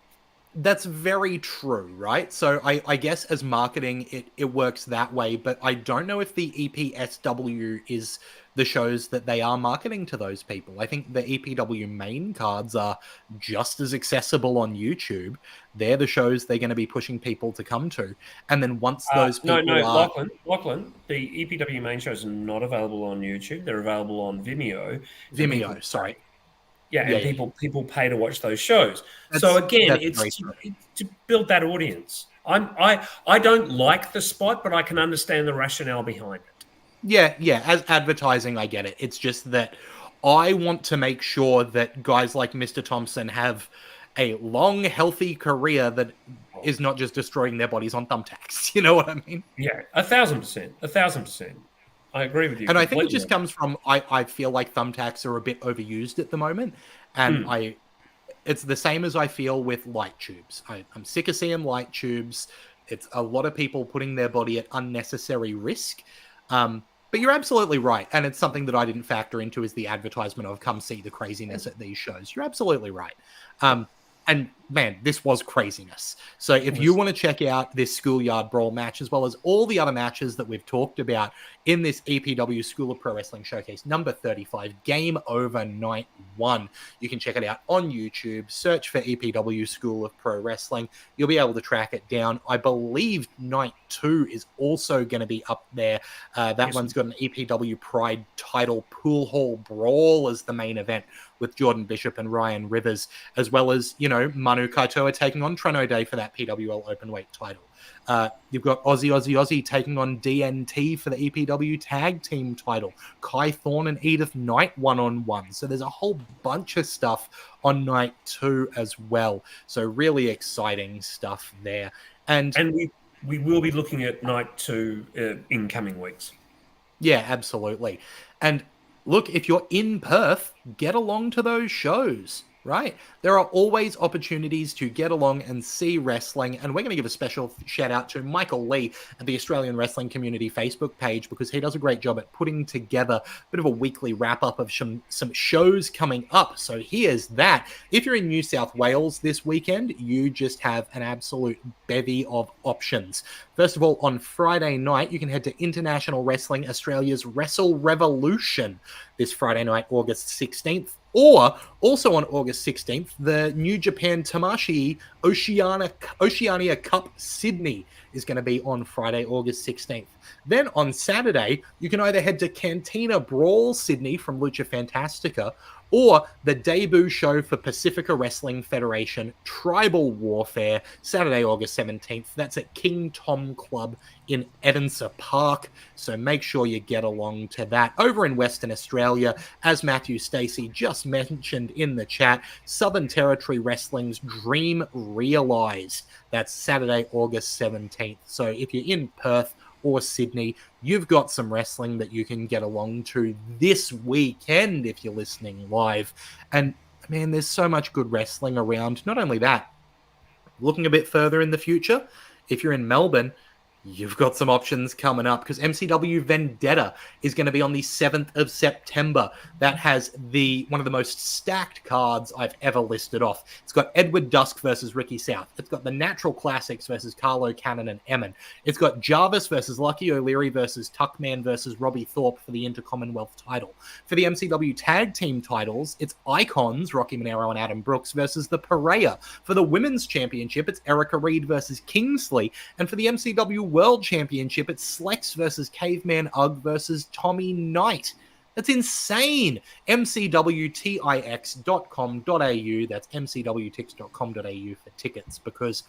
That's very true, right? So I guess as marketing, it works that way, but I don't know if the EPSW is the shows that they are marketing to those people. I think the EPW main cards are just as accessible on YouTube. They're the shows they're going to be pushing people to come to. And then once those people Lachlan, the EPW main shows are not available on YouTube. They're available on Vimeo. Sorry. Yeah, and people pay to watch those shows. So again, it's to build that audience. I don't like the spot, but I can understand the rationale behind it. Yeah. As advertising, I get it. It's just that I want to make sure that guys like Mr. Thompson have a long, healthy career that is not just destroying their bodies on thumbtacks. You know what I mean? Yeah, 1,000%. 1,000%. I agree with you. And I think it just comes from I feel like thumbtacks are a bit overused at the moment, and it's the same as I feel with light tubes. I'm sick of seeing light tubes. It's a lot of people putting their body at unnecessary risk. But you're absolutely right, and it's something that I didn't factor into is the advertisement of come see the craziness at these shows. You're absolutely right. And man, this was craziness. So if you want to check out this Schoolyard Brawl match, as well as all the other matches that we've talked about in this EPW School of Pro Wrestling Showcase number 35, Game Over Night 1, you can check it out on YouTube. Search for EPW School of Pro Wrestling. You'll be able to track it down. I believe Night 2 is also going to be up there. That one's got an EPW Pride title Pool Hall Brawl as the main event, with Jordan Bishop and Ryan Rivers, as well as, Manu Kaitoa taking on Treno Day for that PWL Openweight title. You've got Aussie taking on DNT for the EPW Tag Team title. Kai Thorne and Edith Knight one-on-one. So there's a whole bunch of stuff on Night 2 as well. So really exciting stuff there. And we will be looking at Night 2 in coming weeks. Yeah, absolutely. And look, if you're in Perth, get along to those shows, right? There are always opportunities to get along and see wrestling, and we're going to give a special shout out to Michael Lee at the Australian Wrestling Community Facebook page, because he does a great job at putting together a bit of a weekly wrap-up of some shows coming up. So here's that. If you're in New South Wales this weekend, you just have an absolute bevy of options. First of all, on Friday night, you can head to International Wrestling Australia's Wrestle Revolution this Friday night, August 16th. Or, also on August 16th, the New Japan Tamashii Oceania Cup Sydney is going to be on Friday, August 16th. Then on Saturday, you can either head to Cantina Brawl Sydney from Lucha Fantastica, or the debut show for Pacifica Wrestling Federation Tribal Warfare, Saturday, August 17th. That's at King Tom Club in Evanston Park. So make sure you get along to that. Over in Western Australia, as Matthew Stacey just mentioned in the chat, Southern Territory Wrestling's Dream Realize. That's Saturday, August 17th. So if you're in Perth or Sydney, you've got some wrestling that you can get along to this weekend if you're listening live. And man, there's so much good wrestling around. Not only that, looking a bit further in the future, if you're in Melbourne, you've got some options coming up, because MCW Vendetta is going to be on the 7th of September. That has one of the most stacked cards I've ever listed off. It's got Edward Dusk versus Ricky South. It's got the Natural Classics versus Carlo Cannon and Emin. It's got Jarvis versus Lucky O'Leary versus Tuckman versus Robbie Thorpe for the Intercommonwealth title. For the MCW Tag Team titles, it's Icons, Rocky Monero and Adam Brooks versus the Pareya. For the Women's Championship, it's Erica Reed versus Kingsley. And for the MCW World Championship, it's Slex versus Caveman Ugg versus Tommy Knight. That's insane. mcwtix.com.au. That's mcwtix.com.au for tickets, because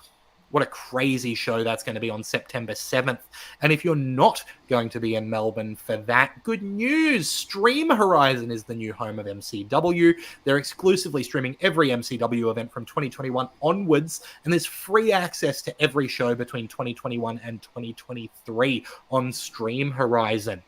what a crazy show that's going to be on September 7th. And if you're not going to be in Melbourne for that, good news. Stream Horizon is the new home of MCW. They're exclusively streaming every MCW event from 2021 onwards, and there's free access to every show between 2021 and 2023 on Stream Horizon.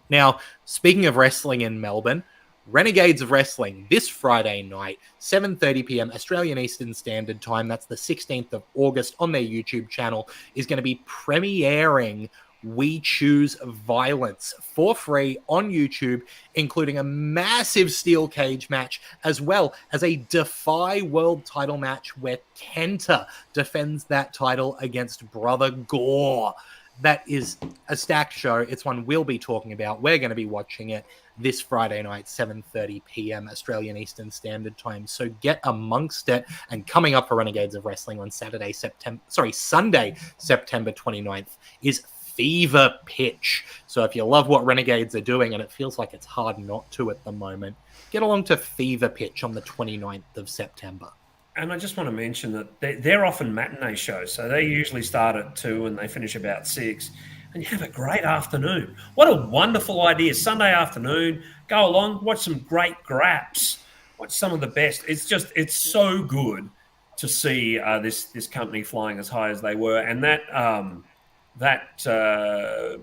Now, speaking of wrestling in Melbourne, Renegades of Wrestling this Friday night, 7:30 p.m. Australian Eastern Standard Time, that's the 16th of August, on their YouTube channel, is going to be premiering We Choose Violence for free on YouTube, including a massive steel cage match, as well as a Defy World title match where Kenta defends that title against Brother Gore. That is a stacked show. It's one we'll be talking about. We're going to be watching it this Friday night, 7:30 p.m. Australian Eastern Standard Time. So get amongst it. And coming up for Renegades of Wrestling on Sunday, September 29th is Fever Pitch. So if you love what Renegades are doing, and it feels like it's hard not to at the moment, get along to Fever Pitch on the 29th of September. And I just want to mention that they're often matinee shows, so they usually start at 2 and they finish about 6. and you have a great afternoon. What a wonderful idea. Sunday afternoon, go along, watch some great graps, watch some of the best. It's so good to see this company flying as high as they were. And that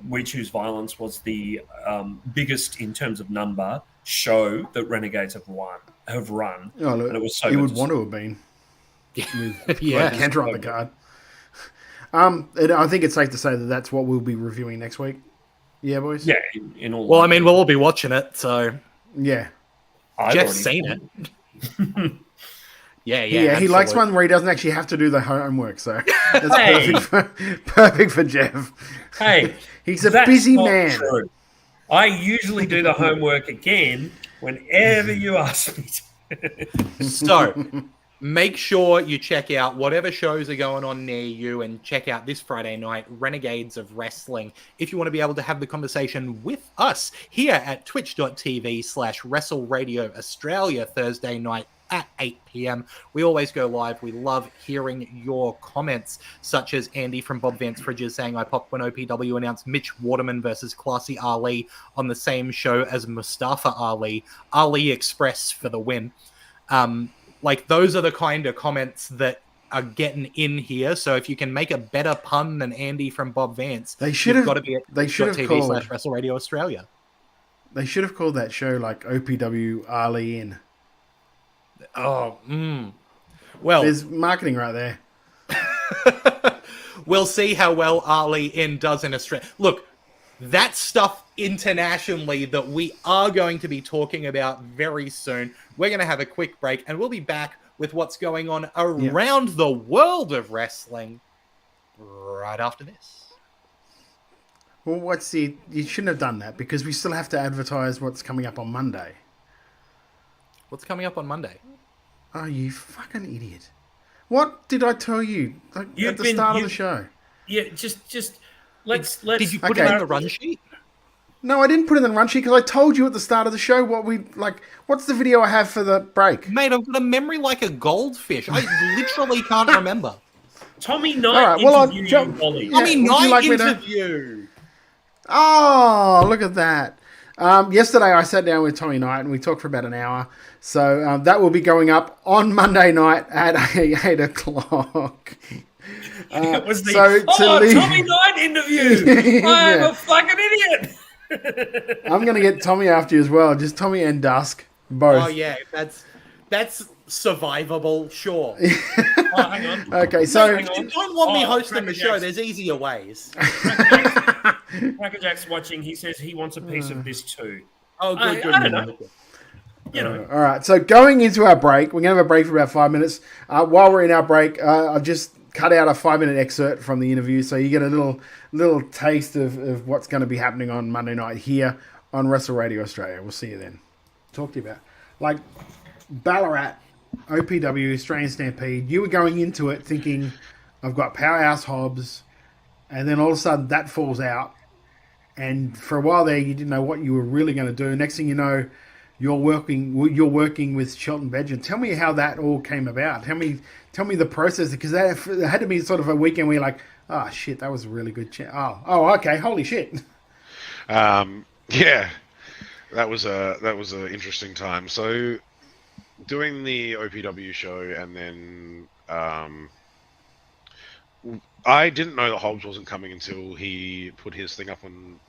We Choose Violence was the biggest in terms of number show that Renegades have run. Oh, look, and it was so you good would to want see. to have been with Yeah. Kendra on the card. I think it's safe to say that that's what we'll be reviewing next week. Yeah, boys? Yeah, in all. Well, I mean, we'll all be watching it, so Yeah. Jeff's seen it. Yeah, He likes absolutely. one where he doesn't actually have to do the homework, so that's Hey. perfect for Jeff. Hey, He's a that's busy not man. true. I usually do the homework again whenever you ask me to. So, make sure you check out whatever shows are going on near you and check out this Friday night, Renegades of Wrestling, if you want to be able to have the conversation with us here at twitch.tv/WrestleRadio Australia Thursday night at 8 p.m. We always go live. We love hearing your comments, such as Andy from Bob Vance Fridges saying, I popped when OPW announced Mitch Waterman versus Classy Ali on the same show as Mustafa Ali. Ali Express for the win. Like, those are the kind of comments that are getting in here. So if you can make a better pun than Andy from Bob Vance, They should have got to be at twitch.tv/Wrestle Radio Australia. They should have called that show like OPW Ali In. Oh, well, there's marketing right there. We'll see how well Ali In does in Australia. Look, that's stuff internationally that we are going to be talking about very soon. We're going to have a quick break, and we'll be back with what's going on around the world of wrestling right after this. Well, you shouldn't have done that because we still have to advertise what's coming up on Monday. What's coming up on Monday? Oh, you fucking idiot. What did I tell you at the start of the show? Yeah, just let's. Did you put it in the run sheet? No, I didn't put it in the run sheet because I told you at the start of the show what's the video I have for the break? Mate, I've got a memory like a goldfish. I literally can't remember. Tommy Knight interview, Ollie. Tommy Knight interview. Oh, look at that. Yesterday I sat down with Tommy Knight and we talked for about an hour. So that will be going up on Monday night at 8 o'clock. It was Tommy Knight interview. I am a fucking idiot. I'm going to get Tommy after you as well. Just Tommy and Dusk, both. Oh, yeah. That's survivable, sure. Hang on. Okay, so... If you don't want me hosting the show, there's easier ways. Crackerjack's watching. He says he wants a piece of this too. Oh, good. I don't know. You know. All right, so going into our break, we're going to have a break for about 5 minutes. While we're in our break, I've just cut out a 5-minute excerpt from the interview, so you get a little taste of what's going to be happening on Monday night here on Wrestle Radio Australia. We'll see you then. Talk to you about like Ballarat, OPW, Australian Stampede. You were going into it thinking, I've got Powerhouse Hobbs, and then all of a sudden that falls out. And for a while there, you didn't know what you were really going to do. Next thing you know, you're working with Shelton Benjamin. Tell me how that all came about. Tell me the process, because that had to be sort of a weekend where you're like, oh shit, that was a really good chat. Oh, okay, holy shit. Yeah, that was a interesting time. So doing the OPW show, and then I didn't know that Hobbs wasn't coming until he put his thing up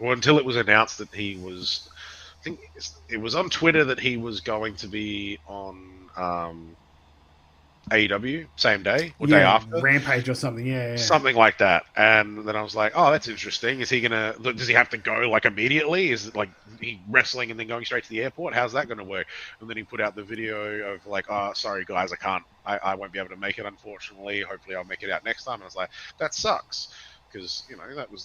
until it was announced that he was. I think it was on Twitter that he was going to be on AEW same day or day after, Rampage or something, yeah, something like that. And then I was like, oh, that's interesting. Is he does he have to go like immediately? Is it like he wrestling and then going straight to the airport? How's that going to work? And then he put out the video of like, oh, sorry guys, I won't be able to make it, unfortunately. Hopefully I'll make it out next time. And I was like, that sucks, because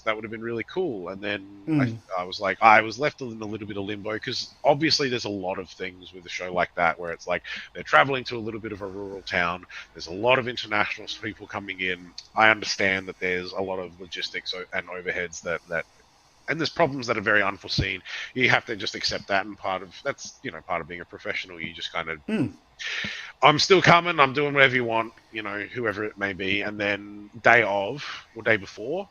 that would have been really cool. And then I was like, I was left in a little bit of limbo, because obviously there's a lot of things with a show like that where it's like they're traveling to a little bit of a rural town. There's a lot of international people coming in. I understand that there's a lot of logistics and overheads that and there's problems that are very unforeseen. You have to just accept that, and part of being a professional. You just kind of I'm still coming, I'm doing whatever you want, whoever it may be. And then day before,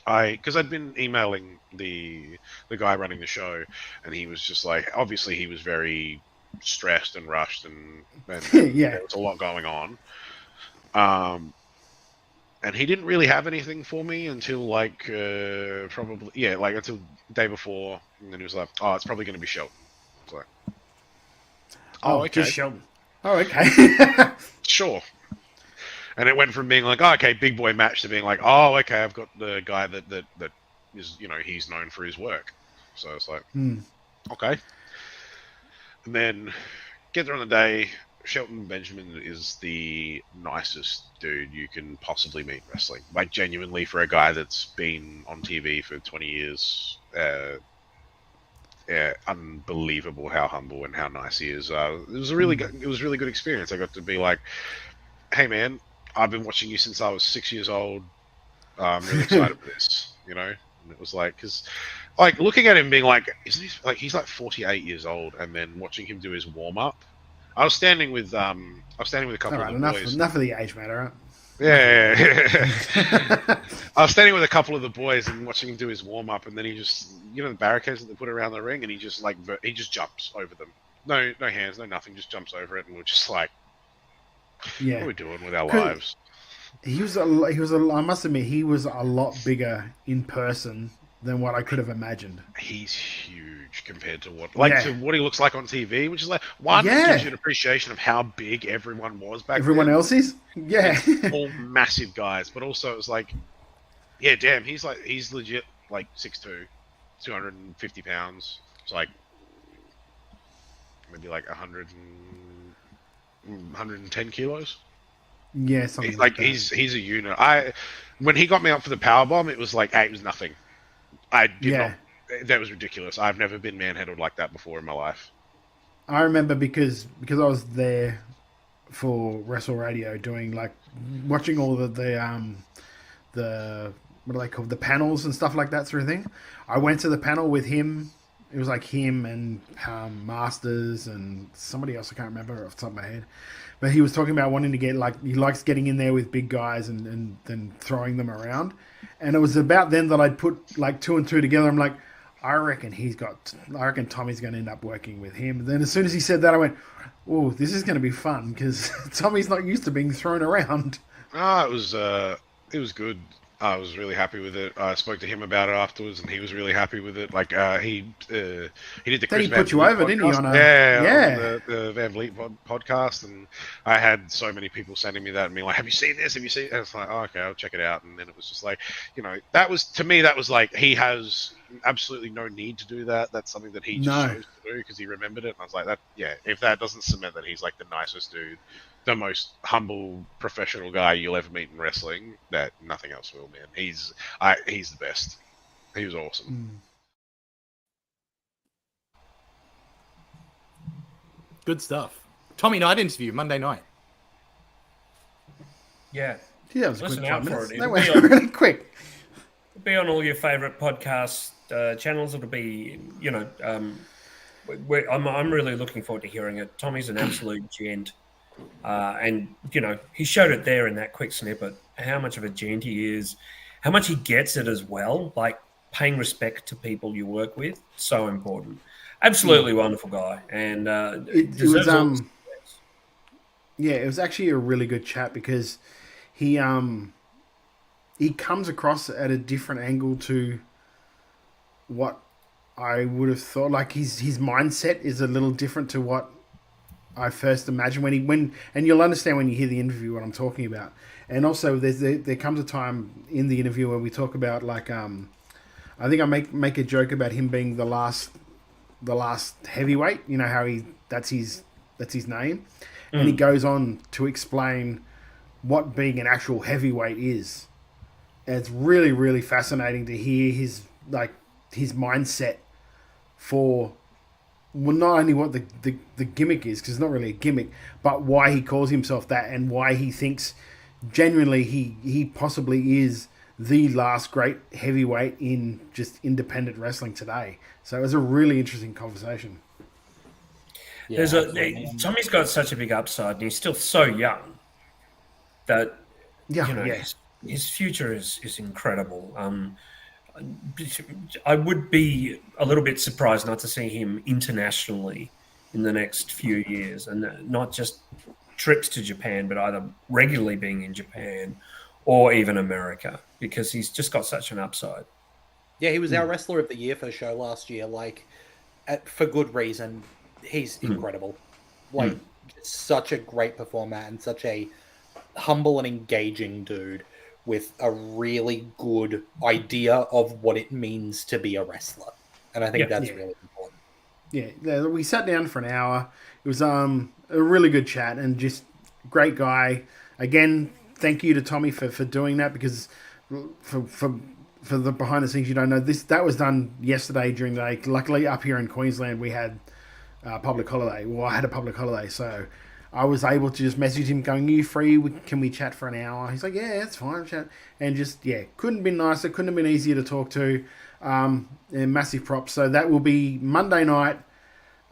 because I'd been emailing the guy running the show, and he was just like, obviously he was very stressed and rushed, and Yeah. there was a lot going on. And he didn't really have anything for me until like until the day before, and then he was like, "Oh, it's probably going to be Shelton." I was like, "Oh, okay, just Shelton. Oh, okay, sure." And it went from being like, "Oh, okay, big boy match," to being like, "Oh, okay, I've got the guy that is, he's known for his work." So it's like, okay. And then get there on the day. Shelton Benjamin is the nicest dude you can possibly meet in wrestling. Like, genuinely, for a guy that's been on TV for 20 years, unbelievable how humble and how nice he is. It was a really good experience. I got to be like, "Hey, man, I've been watching you since I was 6 years old. I'm really excited for this," And it was like, because, like, looking at him being like, isn't he like, he's like 48 years old, and then watching him do his warm up. I was standing with a couple of the boys. Enough of the age matter, right? Yeah. I was standing with a couple of the boys and watching him do his warm up, and then he just, the barricades that they put around the ring, and he just jumps over them. No hands, no nothing, just jumps over it, and we're just like, yeah, what are we doing with our lives? I must admit, he was a lot bigger in person than what I could have imagined. He's huge compared to what he looks like on TV, which is like, one, gives you an appreciation of how big everyone was back then. Everyone else is? Yeah. All massive guys, but also it was like, yeah, damn, he's legit like 6'2", 250 pounds. It's like maybe like 110 kilos. Yeah, something he's like that. He's a unit. When he got me up for the powerbomb, it was like, it was nothing. That was ridiculous. I've never been manhandled like that before in my life. I remember because I was there for Wrestle Radio doing watching all the what are they called, the panels and stuff like that sort of thing. I went to the panel with him. It was like him and Masters and somebody else I can't remember off the top of my head. But he was talking about wanting to get he likes getting in there with big guys and then throwing them around. And it was about then that I'd put 2 and 2 together. I'm like, I reckon Tommy's going to end up working with him. And then as soon as he said that, I went, oh, this is going to be fun because Tommy's not used to being thrown around. It was good. I was really happy with it. I spoke to him about it afterwards, and he was really happy with it. Like he did the Chris Van put you over, didn't he? On the Van Vliet podcast, and I had so many people sending me that and being like, "Have you seen this? Have you seen?" And it's like, "Oh, okay, I'll check it out." And then it was just like, that was, to me, that was like, he has absolutely no need to do that. That's something that he just chose to do because he remembered it. And I was like, if that doesn't cement that he's like the nicest dude, the most humble professional guy you'll ever meet in wrestling, that nothing else will, man. He's the best. He was awesome. Good stuff. Tommy Knight interview Monday night. Yeah. Yeah, it was Listen quick out 5 for minutes. it. That went really quick. It'll be on all your favourite podcast channels. It'll be, I'm really looking forward to hearing it. Tommy's an absolute gent. And, he showed it there in that quick snippet, how much of a gent he is, how much he gets it as well, like paying respect to people you work with, so important. Absolutely wonderful guy. And it was actually a really good chat because he comes across at a different angle to what I would have thought. Like his mindset is a little different to what I first imagined and you'll understand when you hear the interview what I'm talking about. And also there comes a time in the interview where we talk about I think I make a joke about him being the last heavyweight, how that's his name. And he goes on to explain what being an actual heavyweight is. And it's really, really fascinating to hear his mindset for, well, not only what the gimmick is, because it's not really a gimmick, but why he calls himself that and why he thinks genuinely he possibly is the last great heavyweight in just independent wrestling today. So it was a really interesting conversation. Yeah, Tommy's got such a big upside, and he's still so young that his future is incredible. I would be a little bit surprised not to see him internationally in the next few years, and not just trips to Japan, but either regularly being in Japan or even America, because he's just got such an upside. Yeah, he was our Wrestler of the Year for the show last year, for good reason. He's incredible. Such a great performer and such a humble and engaging dude with a really good idea of what it means to be a wrestler. And I think that's really important. Yeah, we sat down for an hour. It was a really good chat and just great guy. Again, thank you to Tommy for doing that, because for the behind the scenes, you don't know, that was done yesterday during the day. Luckily, up here in Queensland, we had public holiday. Well, I had a public holiday, so I was able to just message him going, "Are you free? Can we chat for an hour?" He's like, "Yeah, it's fine, chat." And just, couldn't have been nicer, couldn't have been easier to talk to. And massive props. So that will be Monday night,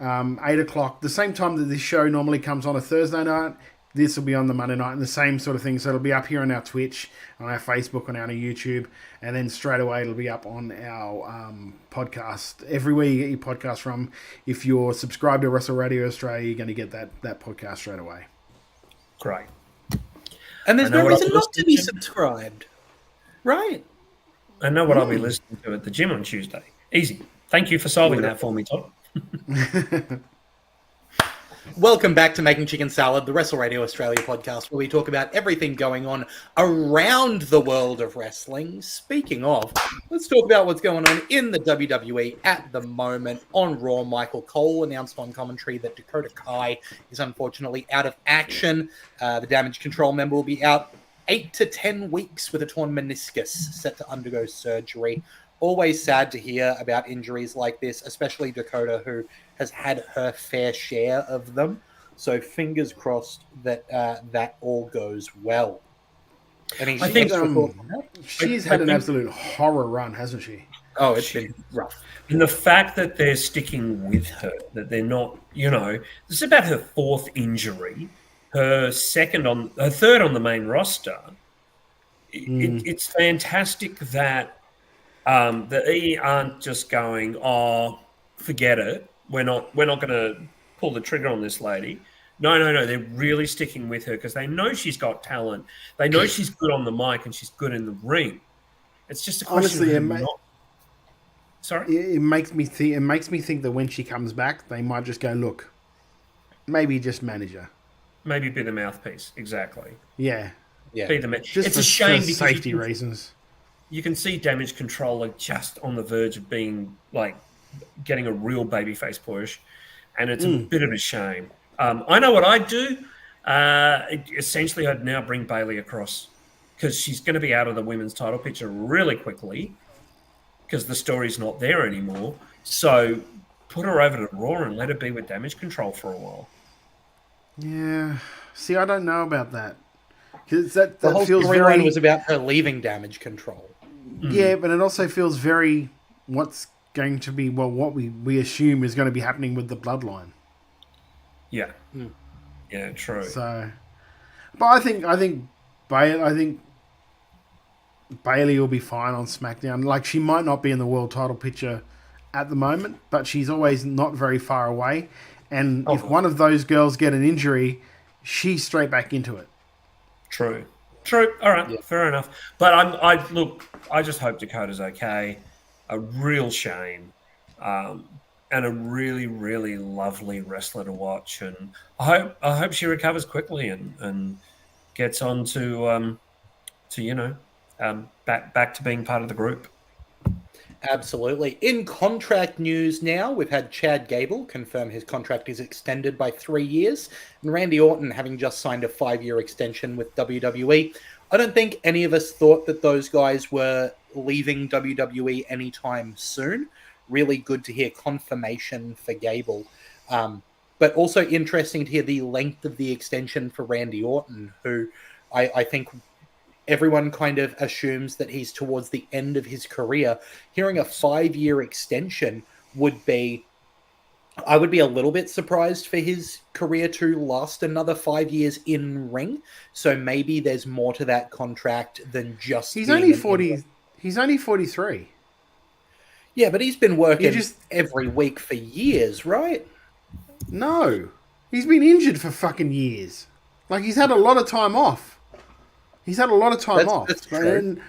8 o'clock, the same time that this show normally comes on a Thursday night. This will be on the Monday night, and the same sort of thing. So it'll be up here on our Twitch, on our Facebook, on our YouTube, and then straight away it'll be up on our podcast. Everywhere you get your podcast from, if you're subscribed to Wrestle Radio Australia, you're going to get that podcast straight away. Great. And there's no reason not to be subscribed. Right. I know what I'll be listening to at the gym on Tuesday. Easy. Thank you for solving that for me, Todd. Welcome back to Making Chicken Salad, the Wrestle Radio Australia podcast, where we talk about everything going on around the world of wrestling. Speaking of, let's talk about what's going on in the WWE at the moment. On Raw, Michael Cole announced on commentary that Dakota Kai is unfortunately out of action. The Damage Control member will be out 8 to 10 weeks with a torn meniscus, set to undergo surgery. Always sad to hear about injuries like this, especially Dakota, who has had her fair share of them. So fingers crossed that that all goes well. I think she's had an absolute horror run, hasn't she? Oh, it's been rough. And the fact that they're sticking with her, that they're not, this is about her fourth injury, her third on the main roster. It's fantastic that the E aren't just going, "Oh, forget it. We're not going to pull the trigger on this lady." No. They're really sticking with her because they know she's got talent. They know she's good on the mic and she's good in the ring. It's just a question of Sorry? It makes me think that when she comes back, they might just go, "Look, maybe just manage her." Maybe be the mouthpiece. Exactly. Yeah. Be the just it's a shame for because safety reasons. You can see Damage Control just on the verge of being getting a real babyface push, and it's a bit of a shame. I know what I'd do. Essentially, I'd now bring Bayley across because she's going to be out of the women's title picture really quickly because the story's not there anymore. So put her over to Raw and let her be with Damage Control for a while. Yeah. See, I don't know about that. Because that the whole feels storyline was about her leaving Damage Control. Yeah, but it also feels very what's going to be, what we assume is going to be happening with the bloodline. Yeah. Yeah, true. So, but I think Bayley will be fine on SmackDown. Like, she might not be in the world title picture at the moment, but she's always not very far away. And if one of those girls get an injury, she's straight back into it. True. All right, fair enough. But I just hope Dakota's okay. A real shame, and a really, really lovely wrestler to watch. And I hope she recovers quickly and gets on to back to being part of the group. Absolutely. In contract news now, we've had Chad Gable confirm his contract is extended by 3 years, and Randy Orton having just signed a 5-year extension with WWE. I don't think any of us thought that those guys were leaving WWE anytime soon. Really good to hear confirmation for Gable. But also interesting to hear the length of the extension for Randy Orton, who I think everyone kind of assumes that he's towards the end of his career. Hearing a 5-year extension I would be a little bit surprised for his career to last another 5 years in ring. So maybe there's more to that contract than just He's only 40. He's only 43. Yeah, but he's been working just every week for years, right? No, he's been injured for fucking years. Like he's had a lot of time off. He's had a lot of time off. That's true. And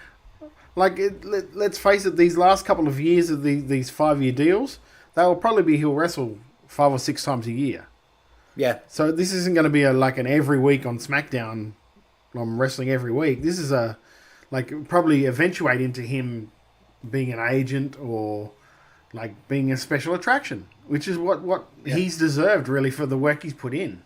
let's face it, these last couple of years of these 5-year deals, they will probably be he'll wrestle 5 or 6 times a year. Yeah. So this isn't going to be like an every week on SmackDown. I'm wrestling every week. This is probably eventuate into him being an agent or like being a special attraction, which is what he's deserved really for the work he's put in.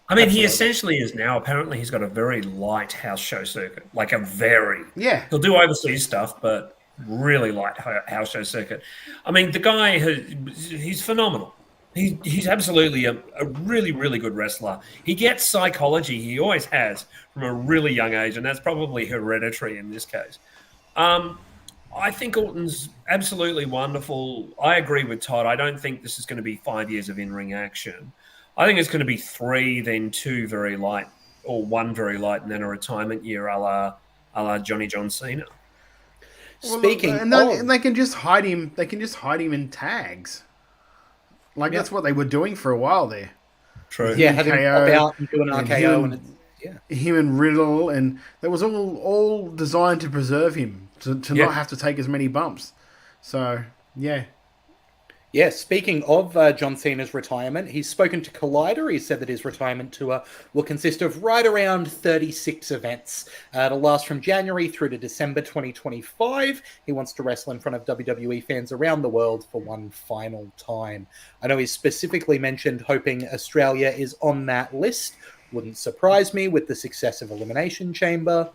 I mean, he essentially is now. Apparently, he's got a very light house show circuit, like a very. Yeah. He'll do overseas stuff, but really light house show circuit. I mean, the guy he's phenomenal. He's absolutely a really, really good wrestler. He gets psychology. He always has from a really young age, and that's probably hereditary in this case. I think Orton's absolutely wonderful. I agree with Todd. I don't think this is going to be 5 years of in-ring action. I think it's going to be 3, then 2 very light, or 1 very light, and then a retirement year a la Johnny John Cena. And they can just hide him. They can just hide him in tags. Like that's what they were doing for a while there. True. Yeah, have him pop out and do an RKO, him and Riddle, and that was all designed to preserve him to not have to take as many bumps. So yeah. Yeah, speaking of John Cena's retirement, he's spoken to Collider. He said that his retirement tour will consist of right around 36 events. It'll last from January through to December 2025. He wants to wrestle in front of WWE fans around the world for one final time. I know he's specifically mentioned hoping Australia is on that list. Wouldn't surprise me with the success of Elimination Chamber.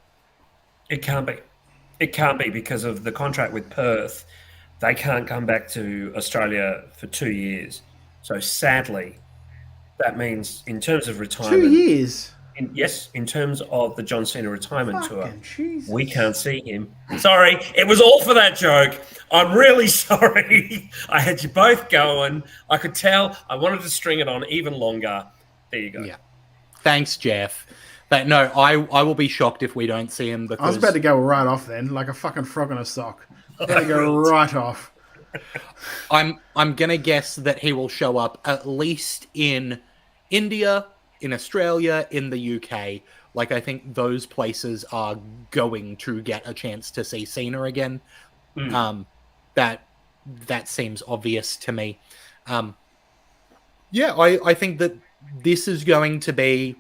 It can't be. It can't be because of the contract with Perth. They can't come back to Australia for 2 years. So sadly, that means in terms of retirement... 2 years? Yes, in terms of the John Cena retirement tour, Jesus. we can't see him. Sorry, it was all for that joke. I'm really sorry. I had you both going. I could tell. I wanted to string it on even longer. There you go. Yeah. Thanks, Jeff. But no, I will be shocked if we don't see him because... I was about to go right off then, like a fucking frog on a sock. Gotta go right off. I'm gonna guess that he will show up at least in India, in Australia, in the UK. Like I think those places are going to get a chance to see Cena again. That seems obvious to me. Yeah, I think that this is going to be,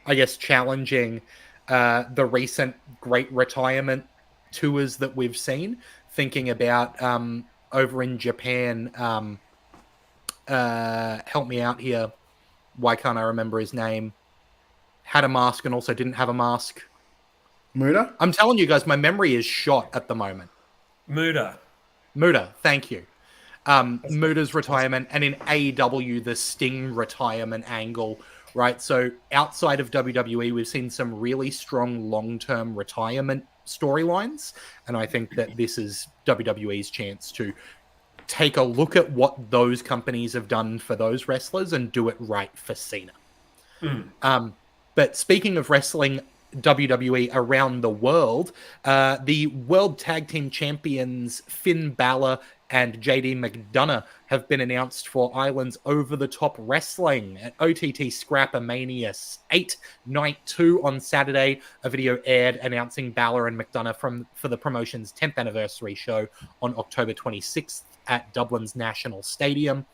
I guess, challenging the recent great retirement tours that we've seen. Thinking about over in Japan, help me out here. Why can't I remember his name? Had a mask and also didn't have a mask. Muda? I'm telling you guys, my memory is shot at the moment. Muda, thank you. Muda's retirement, and in AEW, the Sting retirement angle, right? So outside of WWE, we've seen some really strong long-term retirement storylines, and I think that this is WWE's chance to take a look at what those companies have done for those wrestlers and do it right for Cena. But speaking of wrestling WWE around the world, the World Tag Team Champions Finn Balor and JD McDonough have been announced for Ireland's over-the-top wrestling at OTT Scrap-A-Mania 8 Night 2 on Saturday. A video aired announcing Balor and McDonough for the promotion's 10th anniversary show on October 26th at Dublin's National Stadium.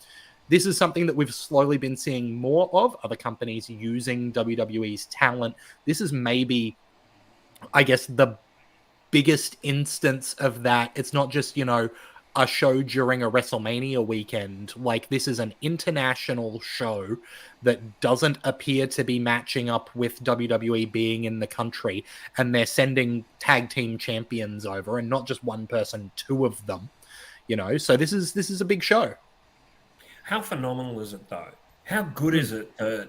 This is something that we've slowly been seeing more of, other companies using WWE's talent. This is maybe, I guess, the biggest instance of that. It's not just, a show during a WrestleMania weekend. Like, this is an international show that doesn't appear to be matching up with WWE being in the country, and they're sending tag team champions over, and not just one person, 2 of them. So this is a big show. How phenomenal is it, though? How good is it that,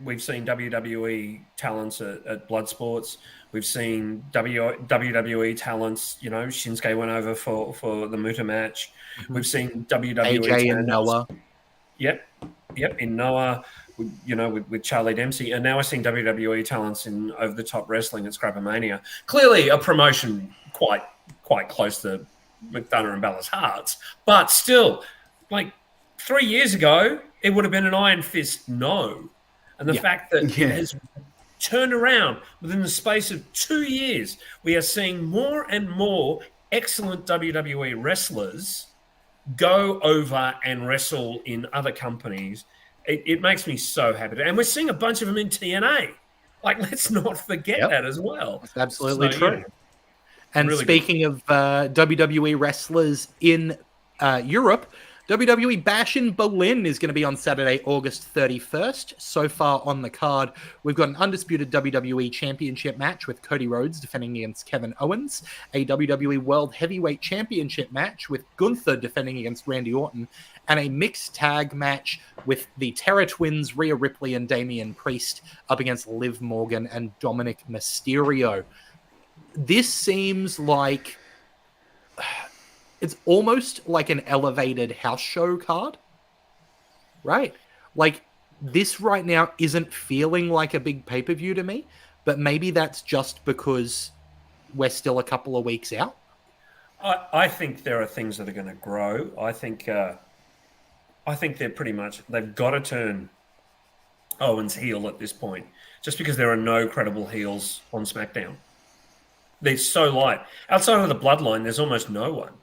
we've seen WWE talents at Bloodsports. We've seen WWE talents, Shinsuke went over for the Muta match. We've seen WWE AJ and Noah. Yep, in Noah, with Charlie Dempsey. And now we're seeing WWE talents in over-the-top wrestling at Scrap-A-Mania. Clearly a promotion quite close to McDonough and Bella's hearts. But still, like 3 years ago, it would have been an iron fist no. And the fact that it has turned around within the space of 2 years, we are seeing more and more excellent WWE wrestlers go over and wrestle in other companies. It makes me so happy. And we're seeing a bunch of them in TNA. Like, let's not forget that as well. That's absolutely true. Yeah. And Really speaking of WWE wrestlers in Europe, WWE Bash in Berlin is going to be on Saturday, August 31st. So far on the card, we've got an undisputed WWE Championship match with Cody Rhodes defending against Kevin Owens, a WWE World Heavyweight Championship match with Gunther defending against Randy Orton, and a mixed tag match with the Terror Twins, Rhea Ripley and Damian Priest up against Liv Morgan and Dominic Mysterio. This seems like... It's almost like an elevated house show card, right? Like, this right now isn't feeling like a big pay-per-view to me, but maybe that's just because we're still a couple of weeks out. I think there are things that are going to grow. I think they're pretty much, they've got to turn Owens heel at this point, just because there are no credible heels on SmackDown. They're so light. Outside of the Bloodline, there's almost no one.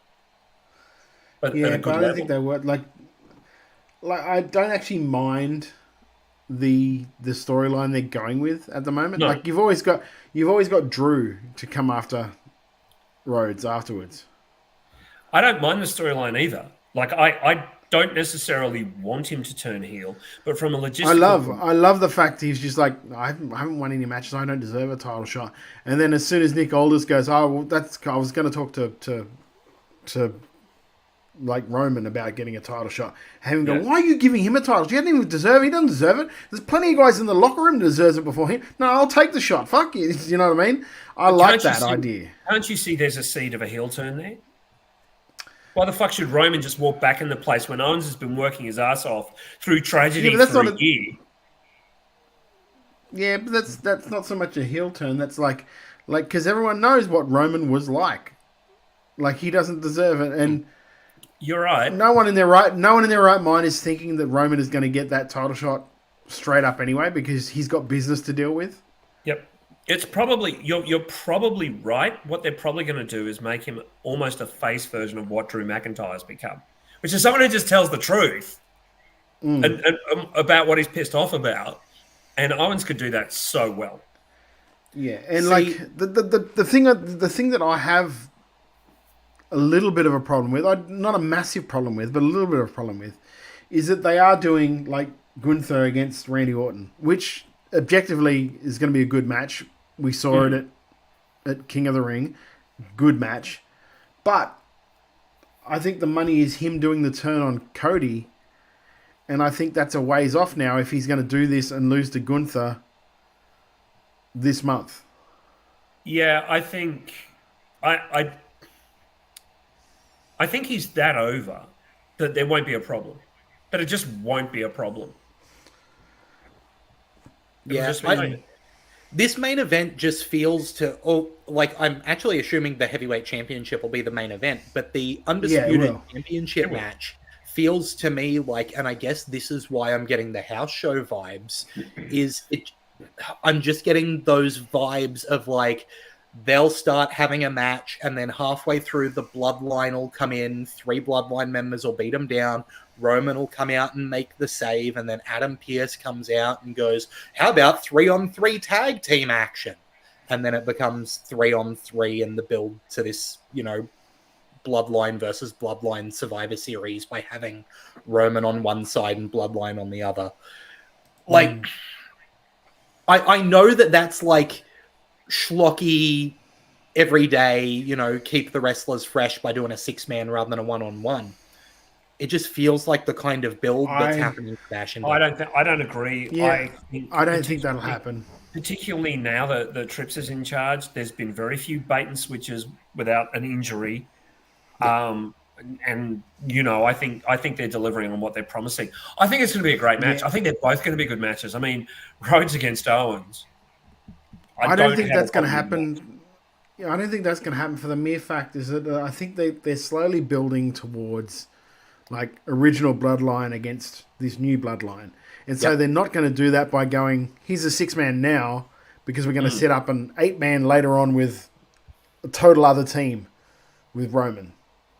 But I don't think they were like I don't actually mind the storyline they're going with at the moment. No. Like you've always got Drew to come after Rhodes afterwards. I don't mind the storyline either. Like I don't necessarily want him to turn heel, but from a logistical I love the fact he's just like, I haven't won any matches, I don't deserve a title shot. And then as soon as Nick Aldis goes, I was going to talk to like Roman about getting a title shot. Have him go, why are you giving him a title? He doesn't even deserve it. He doesn't deserve it. There's plenty of guys in the locker room that deserves it before him. No, I'll take the shot. Fuck you. You know what I mean? I like that idea. Can't you see there's a seed of a heel turn there? Why the fuck should Roman just walk back in the place when Owens has been working his ass off through tragedy for a year? Yeah, but that's not so much a heel turn. That's like because everyone knows what Roman was like. Like he doesn't deserve it, and you're right. No one in their right mind is thinking that Roman is going to get that title shot straight up anyway because he's got business to deal with. Yep. It's probably you're probably right. What they're probably going to do is make him almost a face version of what Drew McIntyre's become, which is someone who just tells the truth and about what he's pissed off about. And Owens could do that so well. Yeah, and the thing that I have a little bit of a problem with, not a massive problem with, but a little bit of a problem with, is that they are doing like Gunther against Randy Orton, which objectively is going to be a good match. We saw it at King of the Ring. Good match. But I think the money is him doing the turn on Cody, and I think that's a ways off now if he's going to do this and lose to Gunther this month. Yeah, I think I think he's that over that there won't be a problem. But it just won't be a problem. This main event just feels like I'm actually assuming the heavyweight championship will be the main event, but the undisputed championship match feels to me like, and I guess this is why I'm getting the house show vibes, I'm just getting those vibes of like, they'll start having a match, and then halfway through, the Bloodline will come in. 3 Bloodline members will beat them down. Roman will come out and make the save, and then Adam Pearce comes out and goes, how about 3-on-3 tag team action? And then it becomes 3-on-3 in the build to this, Bloodline versus Bloodline Survivor Series by having Roman on one side and Bloodline on the other. Like, I know that's like schlocky, every day, keep the wrestlers fresh by doing a 6-man rather than a 1-on-1. It just feels like the kind of build that's happening for Bash. I don't agree. Yeah, I don't think that'll happen. Particularly now that the Trips is in charge, there's been very few bait and switches without an injury. Yeah. I think they're delivering on what they're promising. I think it's going to be a great match. Yeah. I think they're both going to be good matches. I mean, Rhodes against Owens. I don't think that's going to happen. Yeah, I don't think that's going to happen for the mere fact is that I think they're slowly building towards like original bloodline against this new bloodline. And so they're not going to do that by going, here's a 6-man now because we're going to set up an 8-man later on with a total other team with Roman.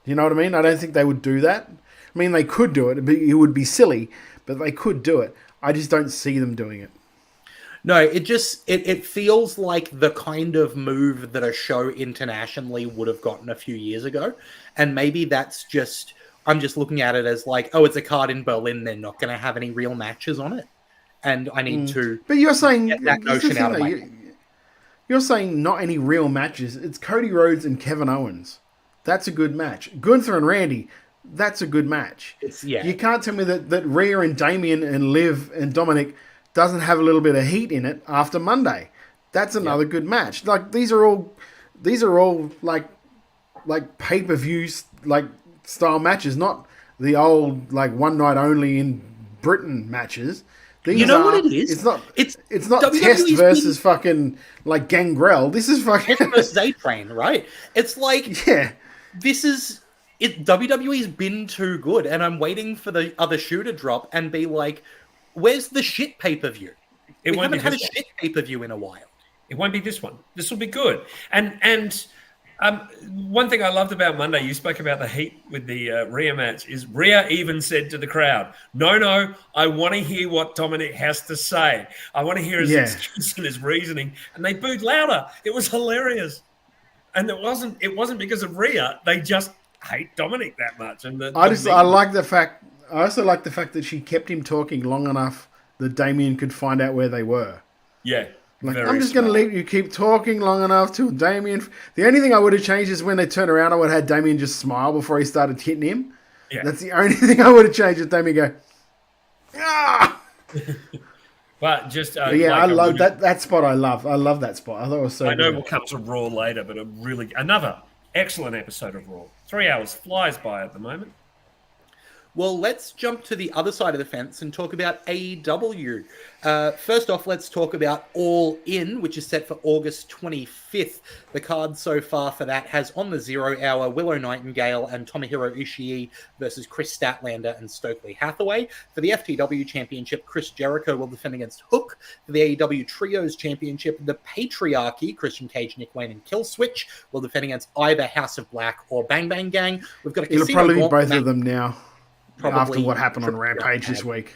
You know what I mean? I don't think they would do that. I mean, they could do it. It would be silly, but they could do it. I just don't see them doing it. No, it feels like the kind of move that a show internationally would have gotten a few years ago. And maybe that's just, I'm just looking at it as like, oh, it's a card in Berlin. They're not going to have any real matches on it. And I need to But you're saying get that notion out of my head. You're saying not any real matches. It's Cody Rhodes and Kevin Owens. That's a good match. Gunther and Randy, that's a good match. You can't tell me that Rhea and Damien and Liv and Dominic doesn't have a little bit of heat in it after Monday. That's another good match. Like these are all like pay-per-view like style matches, not the old like one night only in Britain matches. These you know what it is? It's not WWE's Test versus fucking like Gangrel. This is fucking Test versus A-Train, right? It's like this is it. WWE's been too good, and I'm waiting for the other shoe to drop and be like, where's the shit pay-per-view? We haven't had a shit pay-per-view in a while. It won't be this one. This will be good. And one thing I loved about Monday, you spoke about the heat with the Rhea match, is Rhea even said to the crowd, no, I want to hear what Dominic has to say. I want to hear his excuse and his reasoning. And they booed louder. It was hilarious. And it wasn't because of Rhea. They just hate Dominic that much. And I like the fact. I also like the fact that she kept him talking long enough that Damien could find out where they were. Yeah. Like, I'm just going to let you keep talking long enough till Damien... The only thing I would have changed is when they turned around, I would have had Damien just smile before he started hitting him. Yeah. That's the only thing I would have changed, is Damien go, ah! But just... I love that spot. I love that spot. I thought it was so I know good. we'll come to Raw later, but another excellent episode of Raw. 3 hours flies by at the moment. Well, let's jump to the other side of the fence and talk about AEW. First off, let's talk about All In, which is set for August 25th. The card so far for that has on the 0 hour Willow Nightingale and Tomohiro Ishii versus Chris Statlander and Stokely Hathaway. For the FTW Championship, Chris Jericho will defend against Hook. For the AEW Trios Championship, the Patriarchy, Christian Cage, Nick Wayne, and Killswitch will defend against either House of Black or Bang Bang Gang. We've got a It'll casino probably be both match. of them now. Probably after what happened on Rampage this week.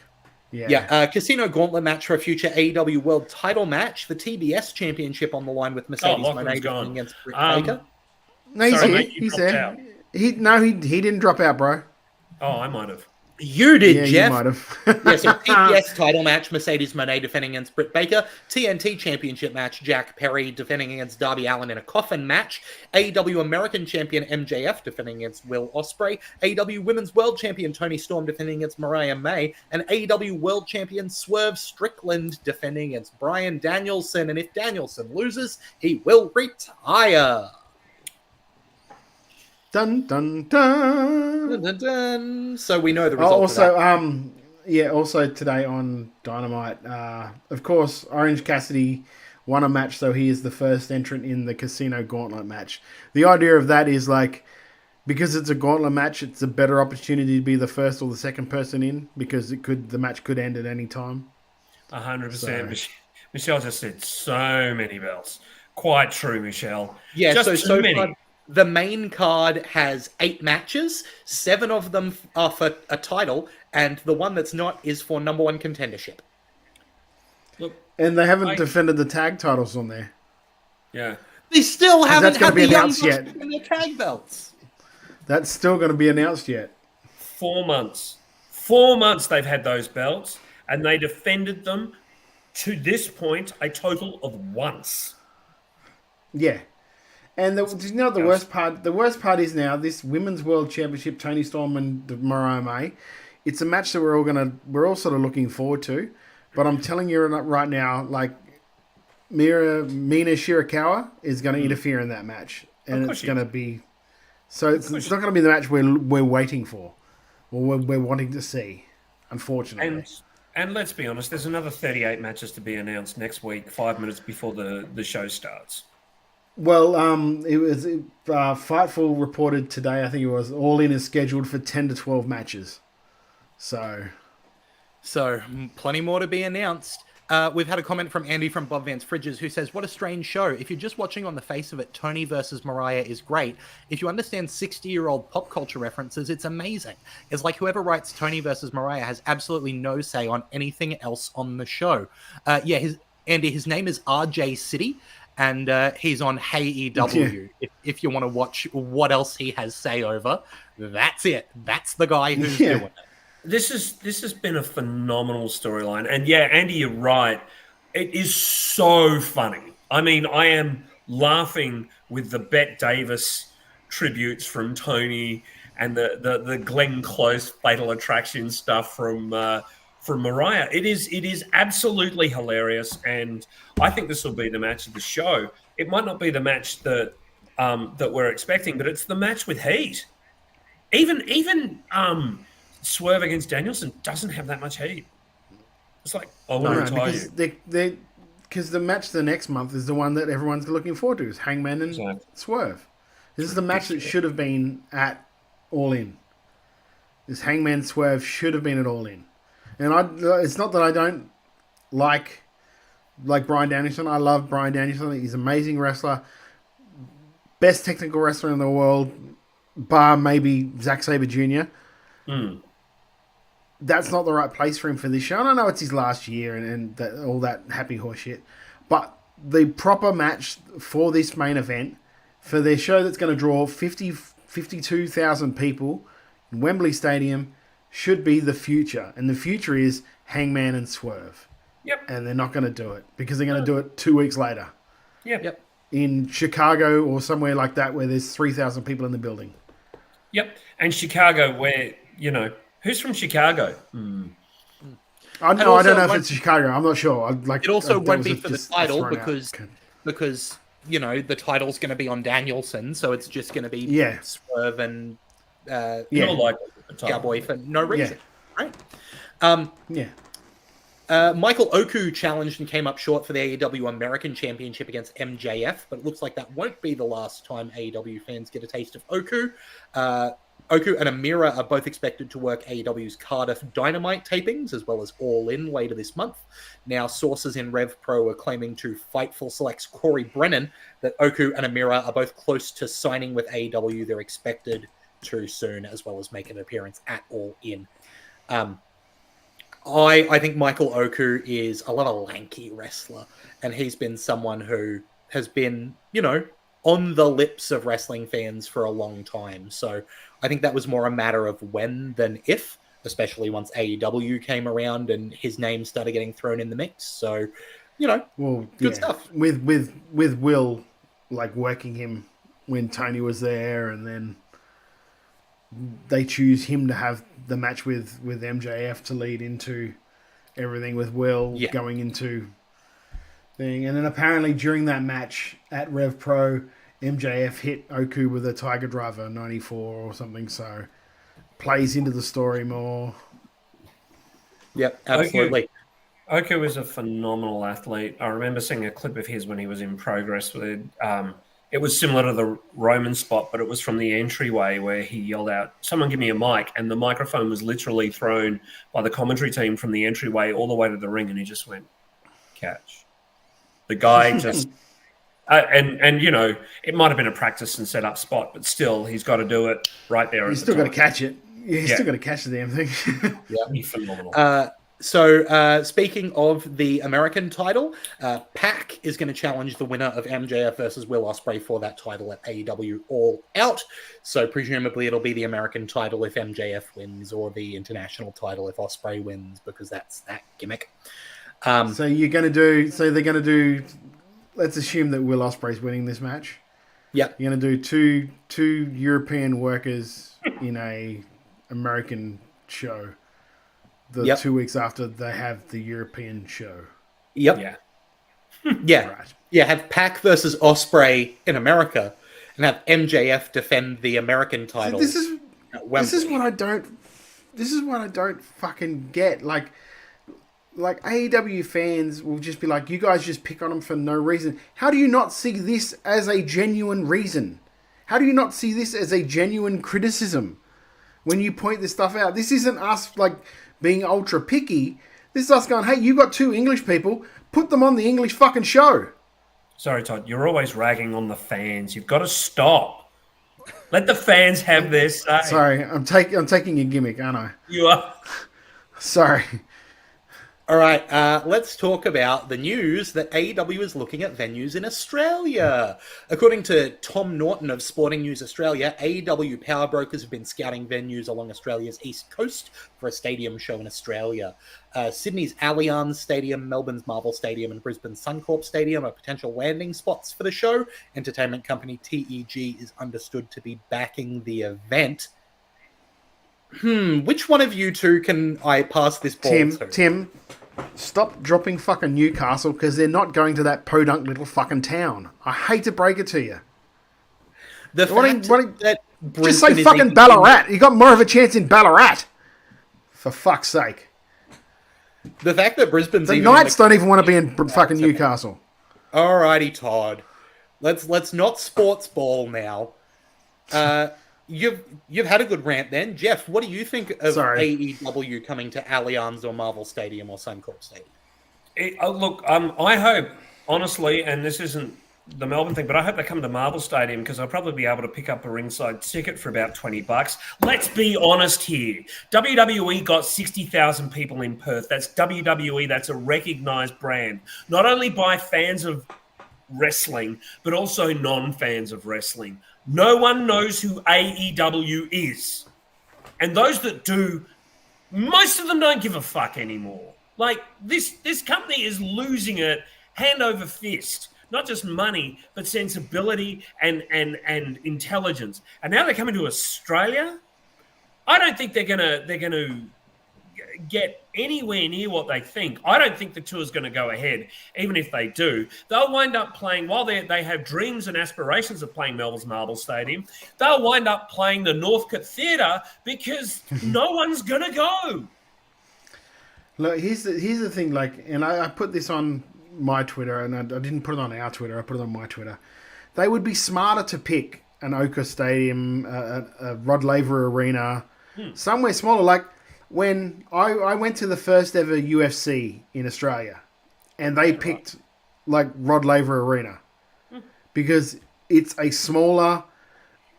Casino gauntlet match for a future AEW World Title match. The TBS Championship on the line with Mercedes Moné defending against Britt Baker. No, he's here. He didn't drop out, bro. Oh, I might have. You did, Jeff. You might have. So TBS title match, Mercedes Moné defending against Britt Baker. TNT Championship match, Jack Perry defending against Darby Allin in a coffin match. AEW American Champion MJF defending against Will Ospreay. AEW Women's World Champion Toni Storm defending against Mariah May. And AEW World Champion Swerve Strickland defending against Bryan Danielson. And if Danielson loses, he will retire. Dun dun dun. Dun, dun, dun. So we know the result. Also today on Dynamite, of course, Orange Cassidy won a match, so he is the first entrant in the Casino Gauntlet match. The idea of that is like, because it's a gauntlet match, it's a better opportunity to be the first or the second person in, because the match could end at any time. 100%. Michelle just said so many belts. Quite true, Michelle. Yeah, just too many. The main card has 8 matches. 7 of them are for a title, and the one that's not is for number 1 contendership. Look, and they haven't defended the tag titles on there. Yeah. They still haven't had the Young Bucks yet. defend their tag belts. That's still going to be announced yet. 4 months. 4 months they've had those belts, and they defended them to this point a total of once. Yeah. And the worst part? The worst part is now this Women's World Championship, Toni Storm and Mariah May. It's a match that we're all sort of looking forward to. But I'm telling you right now, like Mina Shirakawa is going to interfere in that match, and it's going to be. So it's not going to be the match we're waiting for, or we're wanting to see. Unfortunately. And let's be honest, there's another 38 matches to be announced next week, 5 minutes before the show starts. Well, it was Fightful reported today. I think it was All In is scheduled for 10 to 12 matches. So plenty more to be announced. We've had a comment from Andy from Bob Vance Fridges who says, what a strange show. If you're just watching on the face of it, Tony versus Mariah is great. If you understand 60-year-old pop culture references, it's amazing. It's like whoever writes Tony versus Mariah has absolutely no say on anything else on the show. His name is RJ City, and he's on Hey EW. If you want to watch what else he has say over, that's it. That's the guy who's doing it. This has been a phenomenal storyline. And yeah, Andy, you're right. It is so funny. I mean, I am laughing with the Bette Davis tributes from Tony and the Glenn Close Fatal Attraction stuff from Mariah. It is absolutely hilarious, and I think this will be the match of the show. It might not be the match that we're expecting, but it's the match with heat. Even Swerve against Danielson doesn't have that much heat. It's like, I want to retire you. Because the match the next month is the one that everyone's looking forward to, is Hangman and Swerve. This is the match that should have been at All In. This Hangman Swerve should have been at All In. And it's not that I don't like Bryan Danielson. I love Bryan Danielson. He's an amazing wrestler. Best technical wrestler in the world, bar maybe Zack Sabre Jr. That's not the right place for him for this show. And I know it's his last year and all that happy horse shit. But the proper match for this main event, for their show that's going to draw 52,000 people in Wembley Stadium, should be the future. And the future is Hangman and Swerve. Yep. And they're not going to do it because they're going to do it 2 weeks later. Yep. In Chicago or somewhere like that where there's 3,000 people in the building. Yep. And Chicago where, who's from Chicago? I don't know if it's Chicago. I'm not sure. It also won't be for the title because the title's going to be on Danielson, so it's just going to be Swerve and Cowboy for no reason, right? Michael Oku challenged and came up short for the AEW American Championship against MJF, but it looks like that won't be the last time AEW fans get a taste of Oku. Oku and Amira are both expected to work AEW's Cardiff Dynamite tapings, as well as All In later this month. Now, sources in Rev Pro are claiming to Fightful Select's Corey Brennan that Oku and Amira are both close to signing with AEW. They're expected to soon, as well as make an appearance at All In. I think Michael Oku is a lot of lanky wrestler, and he's been someone who has been, on the lips of wrestling fans for a long time. So I think that was more a matter of when than if, especially once AEW came around and his name started getting thrown in the mix. So, good stuff. With Will, working him when Tony was there, and then they choose him to have the match with MJF to lead into everything with Will going into thing. And then apparently during that match at Rev Pro, MJF hit Oku with a Tiger Driver 94 or something, so plays into the story more. Yep, absolutely. Oku is a phenomenal athlete. I remember seeing a clip of his when he was in Progress with it was similar to the Roman spot, but it was from the entryway where he yelled out, "Someone give me a mic," and the microphone was literally thrown by the commentary team from the entryway all the way to the ring, and he just went, "Catch." The guy just, and it might have been a practice and set up spot, but still, he's got to do it right there. He's still got to catch it. Yeah, he's still got to catch the damn thing. He's phenomenal. So speaking of the American title, Pac is going to challenge the winner of MJF versus Will Ospreay for that title at AEW All Out. So presumably it'll be the American title if MJF wins, or the international title if Ospreay wins, because that's that gimmick. So they're going to do. Let's assume that Will Ospreay's winning this match. Yeah, you're going to do two European workers in a American show. 2 weeks after they have the European show. Yep. Yeah. Right. Yeah, have Pac versus Ospreay in America and have MJF defend the American title. This is what I don't fucking get. Like like AEW fans will just be like, you guys just pick on them for no reason. How do you not see this as a genuine reason? How do you not see this as a genuine criticism when you point this stuff out? This isn't us like being ultra picky. This is us going, hey, you got 2 English people, put them on the English fucking show. Sorry, Todd, you're always ragging on the fans. You've got to stop. Let the fans have their say. Sorry, I'm taking your gimmick, aren't I? You are. Sorry. All right, let's talk about the news that AEW is looking at venues in Australia. According to Tom Norton of Sporting News Australia, AEW power brokers have been scouting venues along Australia's east coast for a stadium show in Australia. Sydney's Allianz Stadium, Melbourne's Marvel Stadium, and Brisbane's Suncorp Stadium are potential landing spots for the show. Entertainment company TEG is understood to be backing the event. Which one of you two can I pass this ball to? Tim, stop dropping fucking Newcastle because they're not going to that podunk little fucking town. I hate to break it to you. The fact that just say fucking Ballarat. You got more of a chance in Ballarat. For fuck's sake. The fact that Brisbane's the Knights don't even want to be in fucking Newcastle. Alrighty, Todd. Let's not sports ball now. You've had a good rant then. Jeff, what do you think of AEW coming to Allianz or Marvel Stadium or Suncorp Stadium? Look, I hope, honestly, and this isn't the Melbourne thing, but I hope they come to Marvel Stadium because I'll probably be able to pick up a ringside ticket for about $20. Let's be honest here. WWE got 60,000 people in Perth. That's WWE. That's a recognized brand, not only by fans of wrestling, but also non-fans of wrestling. No one knows who AEW is. And those that do, most of them don't give a fuck anymore. Like, this company is losing it hand over fist. Not just money, but sensibility and intelligence. And now they're coming to Australia. I don't think they're gonna get anywhere near what they think. I don't think the tour's going to go ahead, even if they do. They'll wind up playing, while they have dreams and aspirations of playing Melbourne's Marble Stadium, they'll wind up playing the Northcote Theatre because no one's going to go. Look, here's the thing, like, and I put this on my Twitter, and I didn't put it on our Twitter, I put it on my Twitter. They would be smarter to pick an Ochre Stadium, a Rod Laver Arena, somewhere smaller, like, when I went to the first ever UFC in Australia, and they picked like Rod Laver Arena because it's a smaller,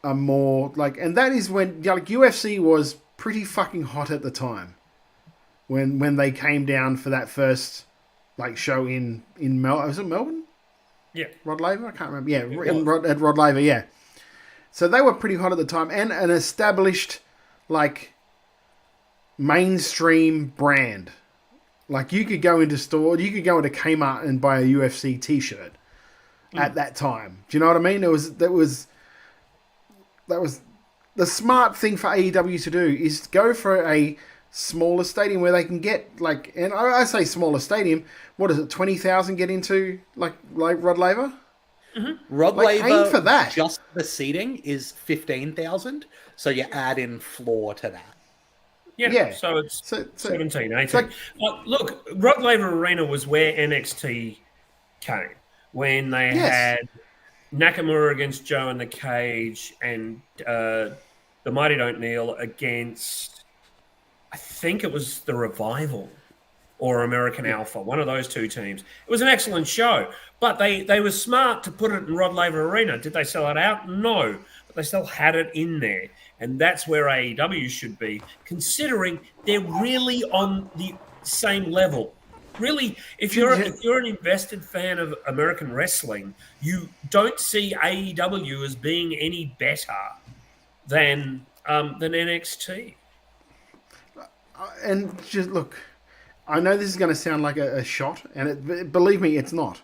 a more like, and that is when like UFC was pretty fucking hot at the time when they came down for that first like show in Melbourne. Was it Melbourne? Yeah, Rod Laver. I can't remember. Yeah, at Rod Laver. Yeah. So they were pretty hot at the time, and an established like mainstream brand. Like you could go into you could go into Kmart and buy a UFC t-shirt at that time. Do you know what I mean? That was the smart thing for AEW to do is go for a smaller stadium where they can get like, and I say smaller stadium, what is it, 20,000 get into like Rod Laver? Rod like, Laver, aim for that. Just the seating is 15,000, so you add in floor to that. Yeah, so it's 17, 18. Look, Rod Laver Arena was where NXT came when they had Nakamura against Joe in the cage and the Mighty Don't Kneel against, I think it was the Revival or American Alpha, one of those two teams. It was an excellent show, but they were smart to put it in Rod Laver Arena. Did they sell it out? No, but they still had it in there. And that's where AEW should be, considering they're really on the same level. Really, if you're an invested fan of American wrestling, you don't see AEW as being any better than NXT. And just look, I know this is going to sound like a shot, and believe me, it's not.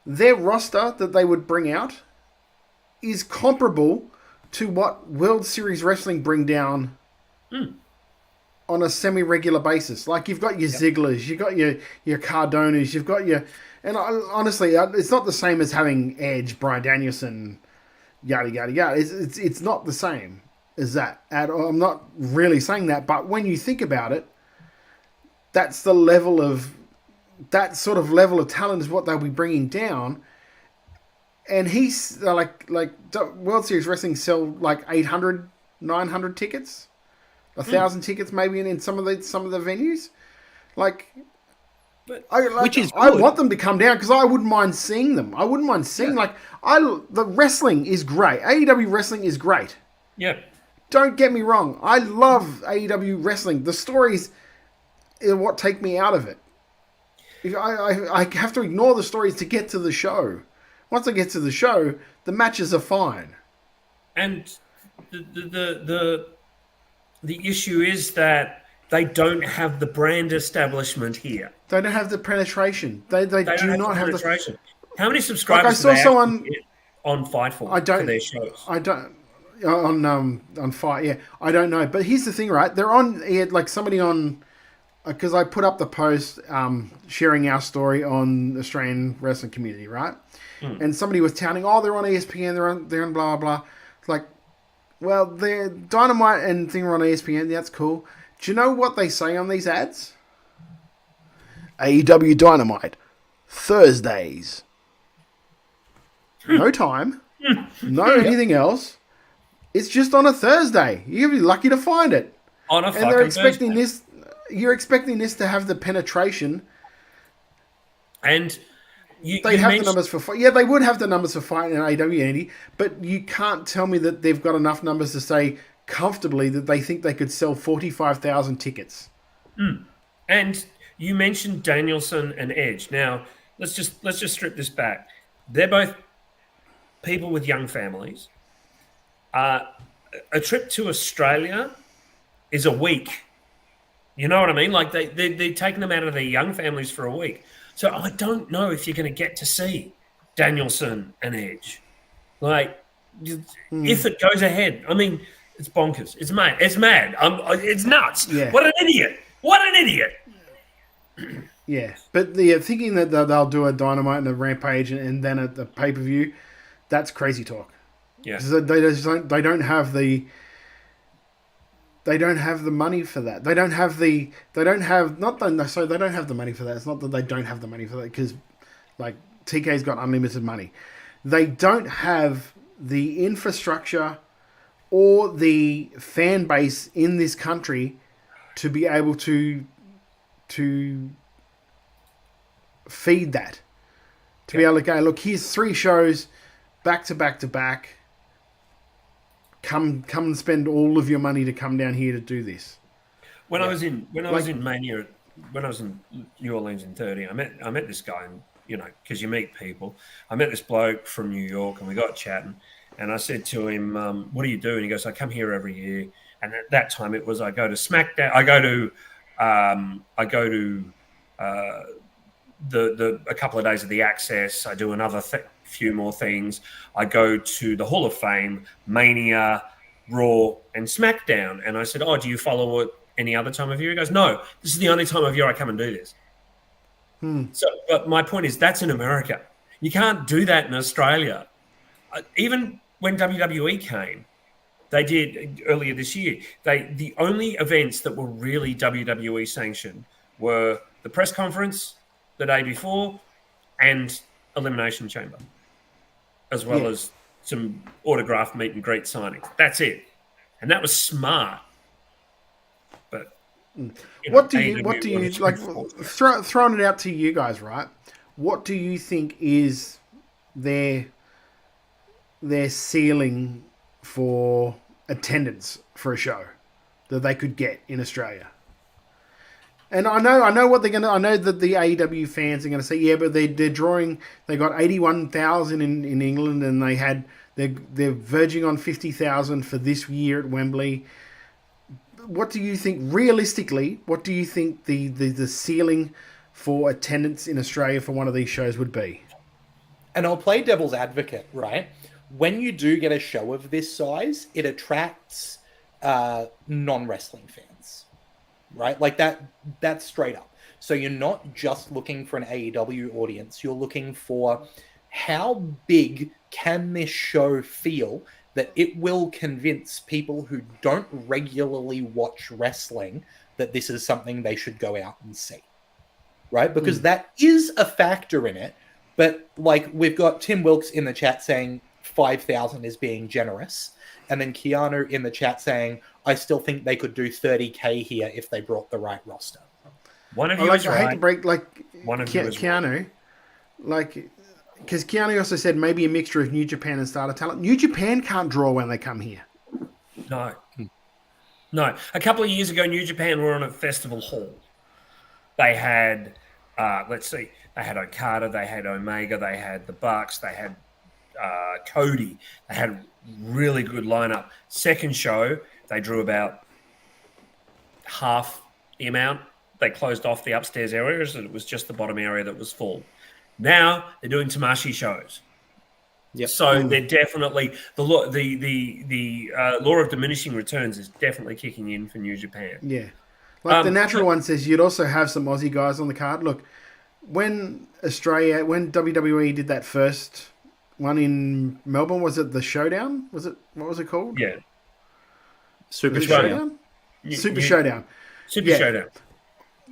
Their roster that they would bring out is comparable to what World Series Wrestling bring down on a semi-regular basis. Like, you've got your Zigglers, you've got your Cardonas, you've got your... And honestly, it's not the same as having Edge, Bryan Danielson, yada, yada, yada. It's not the same as that. I'm not really saying that, but when you think about it, that's the level of that sort of level of talent is what they'll be bringing down. And he's like World Series Wrestling sell like 800, 900 tickets, 1,000 tickets maybe in some of the venues. Like, I want them to come down because I wouldn't mind seeing them. I wouldn't mind seeing the wrestling is great. AEW wrestling is great. Yeah. Don't get me wrong. I love AEW wrestling. The stories are what take me out of it. I have to ignore the stories to get to the show. Once I get to the show, the matches are fine. And the issue is that they don't have the brand establishment here. They don't have the penetration. They do not have the penetration. How many subscribers like I saw someone on Fightful for their shows? I don't on Fight. Yeah, I don't know. But here's the thing, right? They're on like somebody on because I put up the post sharing our story on the Australian wrestling community, right? And somebody was touting, they're on ESPN, they're on blah, blah, blah. It's like, well, they're Dynamite and thing are on ESPN, that's cool. Do you know what they say on these ads? AEW Dynamite, Thursdays. No time, no anything else. It's just on a Thursday. You'll be lucky to find it. On a and they're expecting Thursday. You're expecting this to have the penetration. And... They'd have the numbers for fight. Yeah, they would have the numbers for fight in AEW, Andy. But you can't tell me that they've got enough numbers to say comfortably that they think they could sell 45,000 tickets. And you mentioned Danielson and Edge. Now let's just strip this back. They're both people with young families. A trip to Australia is a week. You know what I mean? Like they're taking them out of their young families for a week. So I don't know if you're going to get to see Danielson and Edge. Like, if it goes ahead, I mean, it's bonkers. It's mad. It's mad. It's nuts. Yeah. What an idiot. What an idiot. Yeah. But thinking that they'll do a Dynamite and a Rampage and then a pay-per-view, that's crazy talk. Yeah. They don't have the money for that. They don't have the money for that. It's not that they don't have the money for that because, like, TK's got unlimited money. They don't have the infrastructure or the fan base in this country to be able to feed that. To be able to go, look, here's 3 shows back to back to back. Come and spend all of your money to come down here to do this. When I was in Mania, when I was in New Orleans in 30, I met this guy, and because you meet people. I met this bloke from New York, and we got chatting. And I said to him, "What do you do?" And he goes, "I come here every year." And at that time, it was I go to SmackDown. I go to a couple of days of the Access. I do another few more things. I go to the Hall of Fame, Mania, Raw, and SmackDown. And I said, "Oh, do you follow it any other time of year?" He goes, "No, this is the only time of year I come and do this." So, but my point is, that's in America. You can't do that in Australia. Even when WWE came, they did earlier this year. The only events that were really WWE sanctioned were the press conference the day before and Elimination Chamber, as well as some autograph meet and greet signings. That's it, and that was smart. But what do you like? Throwing it out to you guys, right? What do you think is their ceiling for attendance for a show that they could get in Australia? And I know what they're gonna. I know that the AEW fans are gonna say, yeah, but they're drawing. They got 81,000 in England, and they're verging on 50,000 for this year at Wembley. What do you think realistically? What do you think the ceiling for attendance in Australia for one of these shows would be? And I'll play devil's advocate, right? When you do get a show of this size, it attracts non-wrestling fans, right? Like that's straight up. So you're not just looking for an AEW audience. You're looking for how big can this show feel that it will convince people who don't regularly watch wrestling that this is something they should go out and see. Right? Because that is a factor in it. But like we've got Tim Wilkes in the chat saying 5,000 is being generous. And then Keanu in the chat saying, I still think they could do 30K here if they brought the right roster. One of you is right. I hate to break, like, One of you is Keanu, right. like, because Keanu also said maybe a mixture of New Japan and Starter Talent. New Japan can't draw when they come here. No. No. A couple of years ago, New Japan were on a festival hall. They had, they had Okada, they had Omega, they had the Bucks, they had Cody. They had really good lineup. Second show, they drew about half the amount. They closed off the upstairs areas, and it was just the bottom area that was full. Now they're doing Tamashii shows. Yep. So they're definitely the law of diminishing returns is definitely kicking in for New Japan. Yeah. Like the natural one says, you'd also have some Aussie guys on the card. Look, when WWE did that first one in Melbourne, was it the Showdown? What was it called? Yeah. Super Showdown. Super Showdown. Super Showdown.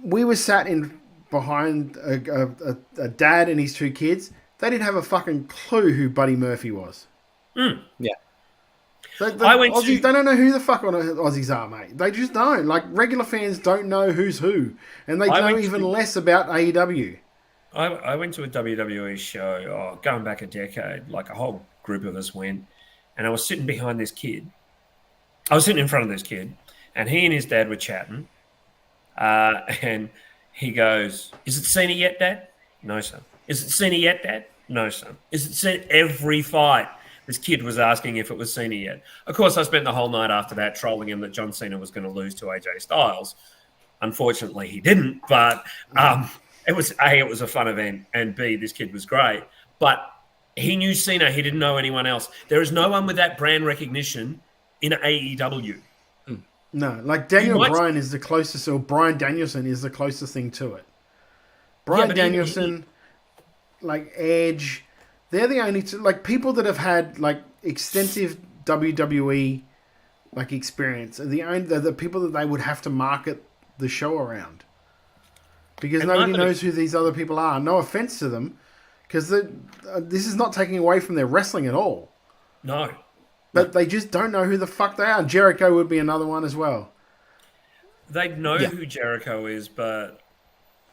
We were sat in behind a dad and his two kids. They didn't have a fucking clue who Buddy Murphy was. Yeah. Aussies, they don't know who the fuck Aussies are, mate. They just don't. Like, regular fans don't know who's who. And they know even less about AEW. I went to a WWE show, going back a decade, like a whole group of us went, and I was sitting behind this kid. I was sitting in front of this kid, and he and his dad were chatting, and he goes, "Is it Cena yet, Dad?" "No, son." "Is it Cena yet, Dad?" "No, son." "Is it Cena?" Every fight, this kid was asking if it was Cena yet. Of course, I spent the whole night after that trolling him that John Cena was going to lose to AJ Styles. Unfortunately, he didn't, but it was A, it was a fun event, and B, this kid was great. But he knew Cena. He didn't know anyone else. There is no one with that brand recognition in AEW. No, like Daniel Bryan is the closest, or Bryan Danielson is the closest thing to it. Bryan Danielson, like Edge, they're the only two, like people that have had like extensive WWE like experience are the people that they would have to market the show around. Because nobody knows who these other people are. No offense to them, because this is not taking away from their wrestling at all. No. But they just don't know who the fuck they are. Jericho would be another one as well. They'd know who Jericho is, but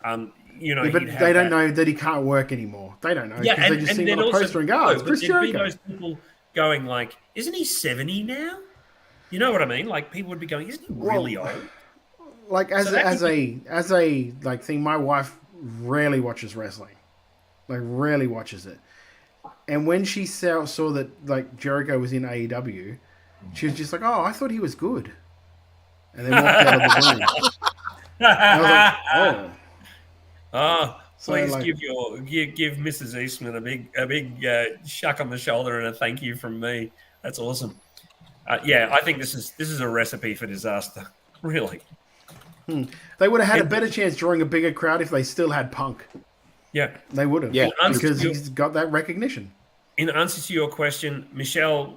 but they don't know that he can't work anymore. They don't know because they just see him on a poster and go, "Oh, it's Chris Jericho." Be those people going like, "Isn't he 70 now?" You know what I mean? Like people would be going, "Isn't he really old?" Like as a like thing, my wife rarely watches wrestling, like rarely watches it. And when she saw that like Jericho was in AEW, she was just like, "Oh, I thought he was good," and then walked out of the room. I was like, "Oh, please so, like, give Mrs. Eastman a big shuck on the shoulder and a thank you from me." That's awesome. I think this is a recipe for disaster. Really. They would have had a better chance drawing a bigger crowd if they still had Punk. Yeah, they would have. Yeah, because he's got that recognition. In answer to your question, Michelle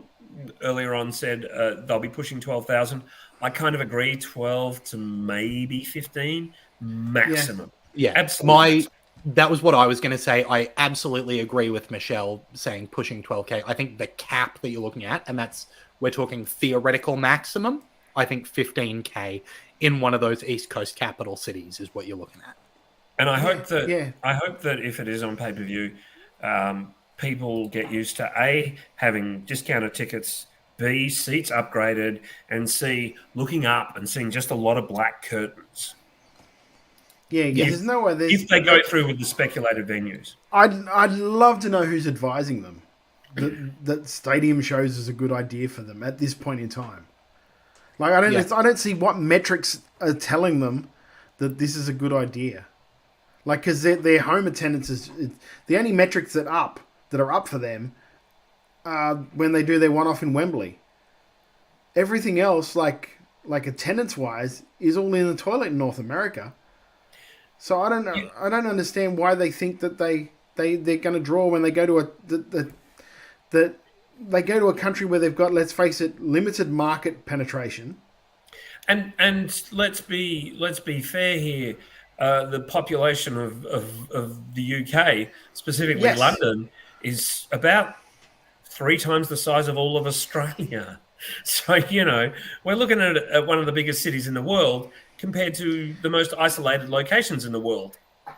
earlier on said they'll be pushing 12,000. I kind of agree, 12 to maybe 15 maximum. Yeah, absolutely. That was what I was going to say. I absolutely agree with Michelle saying pushing 12K. I think the cap that you're looking at, and we're talking theoretical maximum, I think 15K in one of those East Coast capital cities is what you're looking at. And I hope that if it is on pay-per-view, people get used to A, having discounted tickets, B, seats upgraded, and C, looking up and seeing just a lot of black curtains. Yeah, there's no way. If they go through with the speculated venues. I'd love to know who's advising them that stadium shows is a good idea for them at this point in time. Like I don't see what metrics are telling them that this is a good idea. Like, because their home attendance is the only metrics that are up for them when they do their one-off in Wembley. Everything else, like attendance-wise, is all in the toilet in North America. So I don't know. I don't understand why they think that they're going to draw when they go to they go to a country where they've got, let's face it, limited market penetration. And let's be fair here. The population of the UK, specifically Yes. London, is about 3 times the size of all of Australia. So, we're looking at one of the biggest cities in the world compared to the most isolated locations in the world.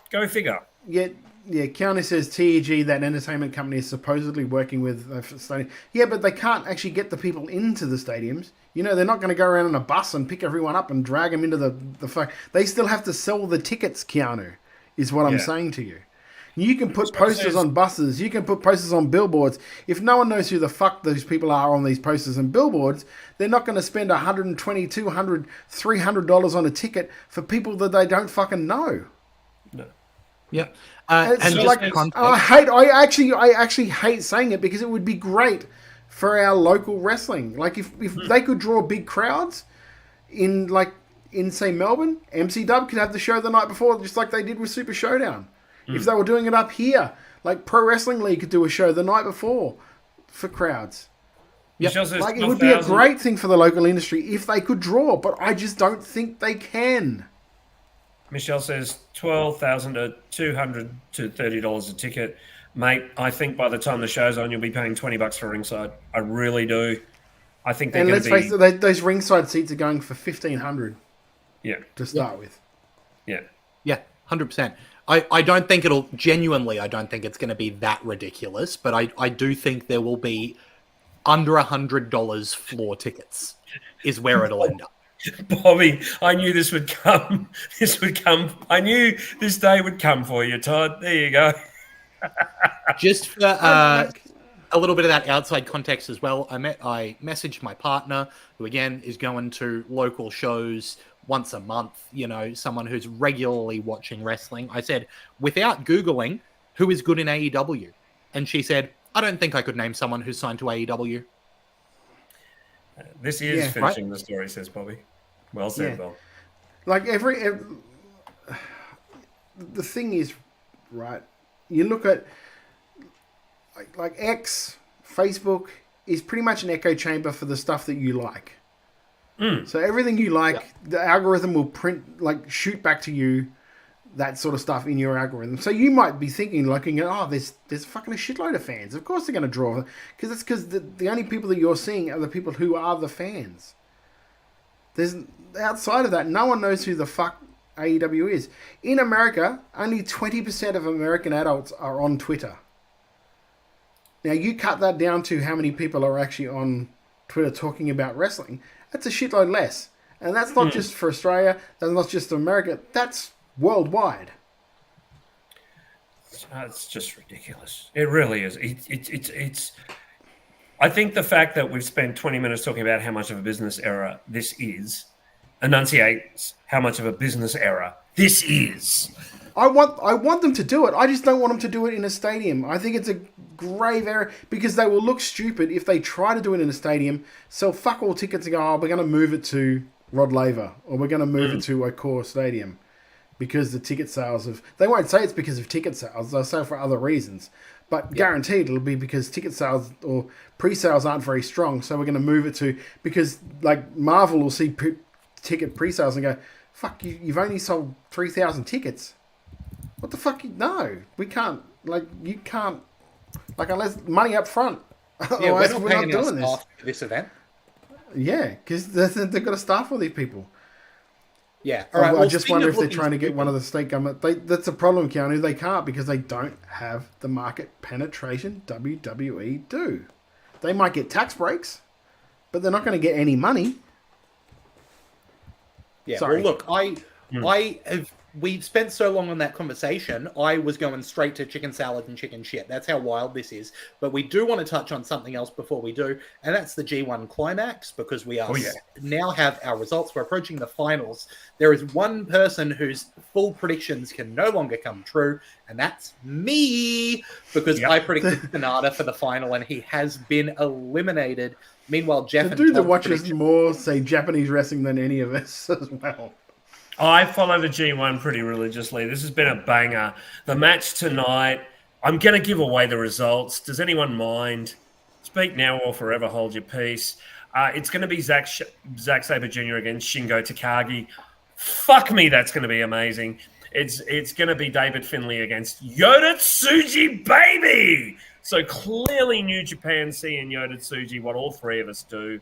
Go figure. Yeah, Keanu says TEG, that entertainment company, is supposedly working with stadium. Yeah, but they can't actually get the people into the stadiums. They're not going to go around in a bus and pick everyone up and drag them into the fuck. They still have to sell the tickets, Keanu, is what I'm saying to you. You can put posters on buses. You can put posters on billboards. If no one knows who the fuck those people are on these posters and billboards, they're not going to spend $120, $200, $300 on a ticket for people that they don't fucking know. No. Yeah. And like, I actually hate saying it because it would be great for our local wrestling. Like if they could draw big crowds in say Melbourne, MCW could have the show the night before, just like they did with Super Showdown. If they were doing it up here, like Pro Wrestling League could do a show the night before for crowds. Yep. Like it would be a great thing for the local industry if they could draw, but I just don't think they can. Michelle says $12,000 to $200 to $30 a ticket. Mate, I think by the time the show's on, you'll be paying $20 for ringside. I really do. I think they're going to be... And let's face it, those ringside seats are going for $1,500 to start with. Yeah. Yeah, 100%. I don't think it'll... Genuinely, I don't think it's going to be that ridiculous, but I do think there will be under $100 floor tickets is where it'll end up. Bobby, I knew this would come. I knew this day would come for you, Todd. There you go. Just for a little bit of that outside context as well, I messaged my partner, who again is going to local shows once a month, someone who's regularly watching wrestling. I said, without Googling, who is good in AEW? And she said, I don't think I could name someone who's signed to AEW. This is finishing the story, says Bobby. Well said, Bob. Like the thing is, right, you look at like X, Facebook is pretty much an echo chamber for the stuff that you like. So everything you like, the algorithm will shoot back to you that sort of stuff in your algorithm. So you might be thinking, looking at, there's fucking a shitload of fans. Of course they're going to draw, because the only people that you're seeing are the people who are the fans. There's outside of that, no one knows who the fuck AEW is. In America, only 20% of American adults are on Twitter. Now you cut that down to how many people are actually on Twitter talking about wrestling. That's a shitload less. And that's not just for Australia, that's not just America, that's worldwide. It's just ridiculous. It really is. It's. I think the fact that we've spent 20 minutes talking about how much of a business error this is enunciates how much of a business error this is. I want them to do it. I just don't want them to do it in a stadium. I think it's a grave error because they will look stupid if they try to do it in a stadium, sell fuck all tickets and go, we're going to move it to Rod Laver or we're going to move it to Accor Stadium because the ticket sales of... They won't say it's because of ticket sales. They'll say for other reasons. But guaranteed it'll be because ticket sales or pre-sales aren't very strong. So we're going to move it to... Because like Marvel will see ticket pre-sales and go, fuck, you've only sold 3,000 tickets. What the fuck? No, we can't. Like, you can't. Like, unless money up front. Yeah, we're not doing this for this event. Yeah, because they've got to staff all these people. Yeah. All right. I just wonder if they're trying to get one of the state government. That's a problem, Keanu. They can't because they don't have the market penetration WWE do. They might get tax breaks, but they're not going to get any money. Yeah. Sorry. Well, look, we spent so long on that conversation, I was going straight to chicken salad and chicken shit. That's how wild this is. But we do want to touch on something else before we do, and that's the G1 Climax, because we are now have our results. We're approaching the finals. There is one person whose full predictions can no longer come true, and that's me, because I predicted Sonata for the final, and he has been eliminated. Meanwhile, Jeff the dude that watches more, say, Japanese wrestling than any of us as well. I follow the G1 pretty religiously. This has been a banger. The match tonight, I'm going to give away the results. Does anyone mind? Speak now or forever hold your peace. It's going to be Zack Sabre Jr. against Shingo Takagi. Fuck me, that's going to be amazing. It's going to be David Finlay against Yota Tsuji, baby. So clearly New Japan seeing Yota Tsuji, what all three of us do.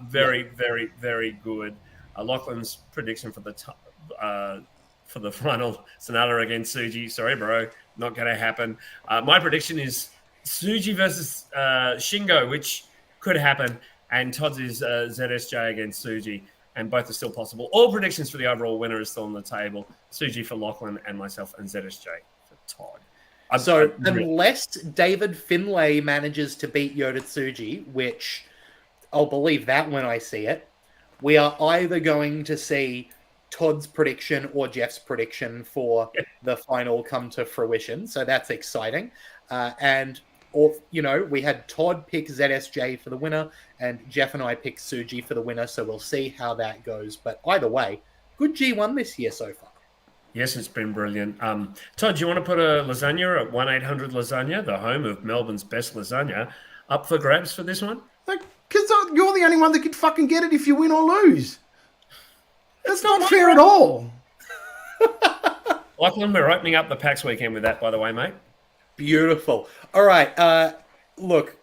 Very, very, very good. Lachlan's prediction for the final Sonata against Tsuji. Sorry, bro, not going to happen. My prediction is Tsuji versus Shingo, which could happen. And Todd's is ZSJ against Tsuji, and both are still possible. All predictions for the overall winner is still on the table. Tsuji for Lachlan and myself, and ZSJ for Todd. Unless David Finlay manages to beat Yota Tsuji, which I'll believe that when I see it, we are either going to see Todd's prediction or Jeff's prediction for the final come to fruition. So that's exciting. We had Todd pick ZSJ for the winner, and Jeff and I picked Tsuji for the winner. So we'll see how that goes. But either way, good G1 this year so far. Yes, it's been brilliant. Todd, do you want to put a lasagna at 1-800 Lasagna, the home of Melbourne's best lasagna, up for grabs for this one? Because you're the only one that could fucking get it if you win or lose. That's not fair at all. Lachlan, we're opening up the PAX weekend with that, by the way, mate. Beautiful. All right. Look,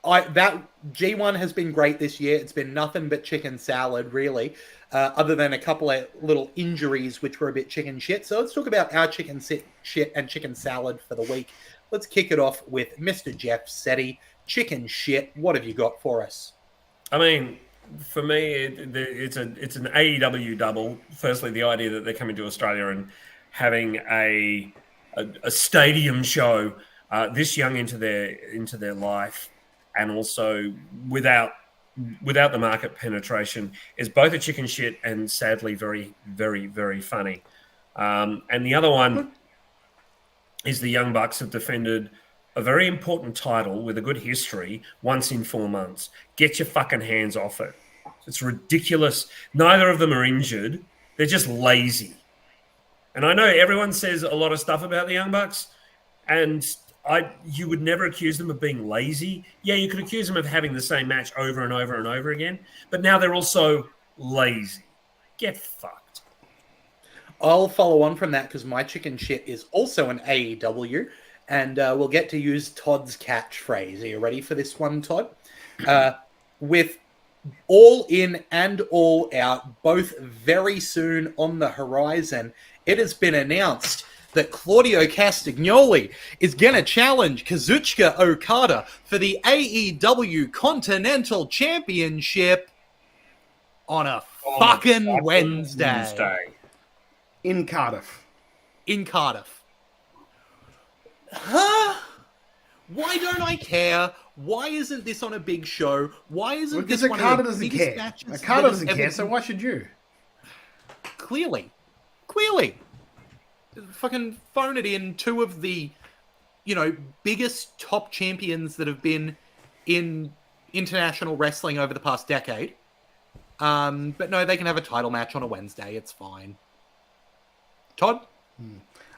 that G1 has been great this year. It's been nothing but chicken salad, really, other than a couple of little injuries, which were a bit chicken shit. So let's talk about our chicken shit and chicken salad for the week. Let's kick it off with Mr. Jeff Setti. Chicken shit. What have you got for us? I mean, for me, it's an AEW double. Firstly, the idea that they're coming to Australia and having a stadium show this young into their life, and also without the market penetration, is both a chicken shit and sadly very, very, very funny. And the other one is the Young Bucks have defended a very important title with a good history once in 4 months. Get your fucking hands off it. It's ridiculous. Neither of them are injured. They're just lazy. And I know everyone says a lot of stuff about the Young Bucks, and you would never accuse them of being lazy. Yeah, you could accuse them of having the same match over and over and over again, but now they're also lazy. Get fucked. I'll follow on from that because my chicken shit is also an AEW, and we'll get to use Todd's catchphrase. Are you ready for this one, Todd? With All In and All Out, both very soon on the horizon, it has been announced that Claudio Castagnoli is going to challenge Kazuchika Okada for the AEW Continental Championship on a fucking Wednesday. In Cardiff. Huh? Why don't I care? Why isn't this on a big show? Why isn't this one of the biggest matches? Okada doesn't care, so why should you? Clearly. Fucking phone it in. Two of the, biggest top champions that have been in international wrestling over the past decade. But no, they can have a title match on a Wednesday. It's fine. Todd?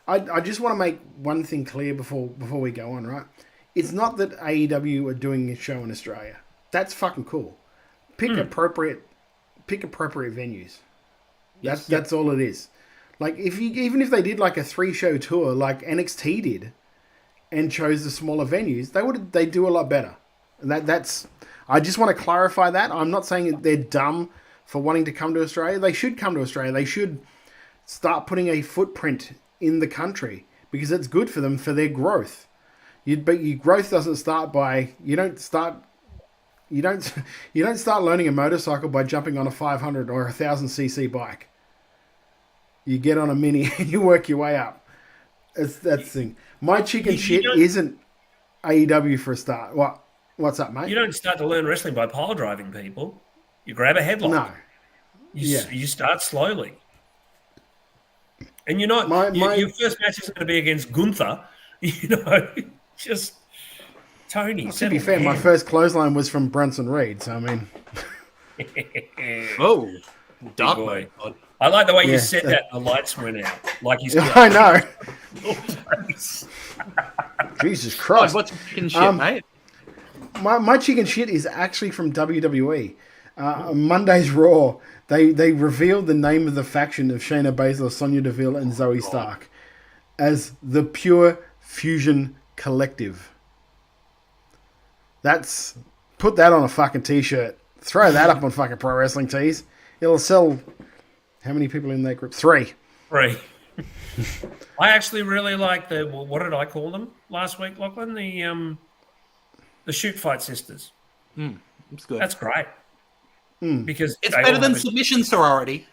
I just want to make one thing clear before we go on, right? It's not that AEW are doing a show in Australia. That's fucking cool. Pick appropriate venues. That's all it is. Like even if they did like a 3-show tour like NXT did, and chose the smaller venues, they do a lot better. And that's I just want to clarify that. I'm not saying that they're dumb for wanting to come to Australia. They should come to Australia. They should start putting a footprint in the country because it's good for them for their growth. But your growth doesn't start by you don't start learning a motorcycle by jumping on a 500 or 1,000cc bike. You get on a mini and you work your way up. That's the thing. My chicken shit isn't AEW for a start. What's up, mate? You don't start to learn wrestling by pile driving people. You grab a headlock. No. You start slowly. And you're not. Your first match is going to be against Gunther. Just Tony. To be fair, my first clothesline was from Bronson Reed. So I mean. Oh, dark boy. I like the way you said that. The lights went out. Like he's. I know. Jesus Christ! What's chicken shit, mate? my chicken shit is actually from WWE. On Monday's Raw, they revealed the name of the faction of Shayna Baszler, Sonya Deville, and Zoe Stark as the Pure Fusion Collective. Put that on a fucking t-shirt. Throw that up on fucking Pro Wrestling Tees. It'll sell. How many people in that group? 3. I actually really like what did I call them last week, Lachlan? The Shoot Fight Sisters. It's good. That's great. Because it's better than submission sorority.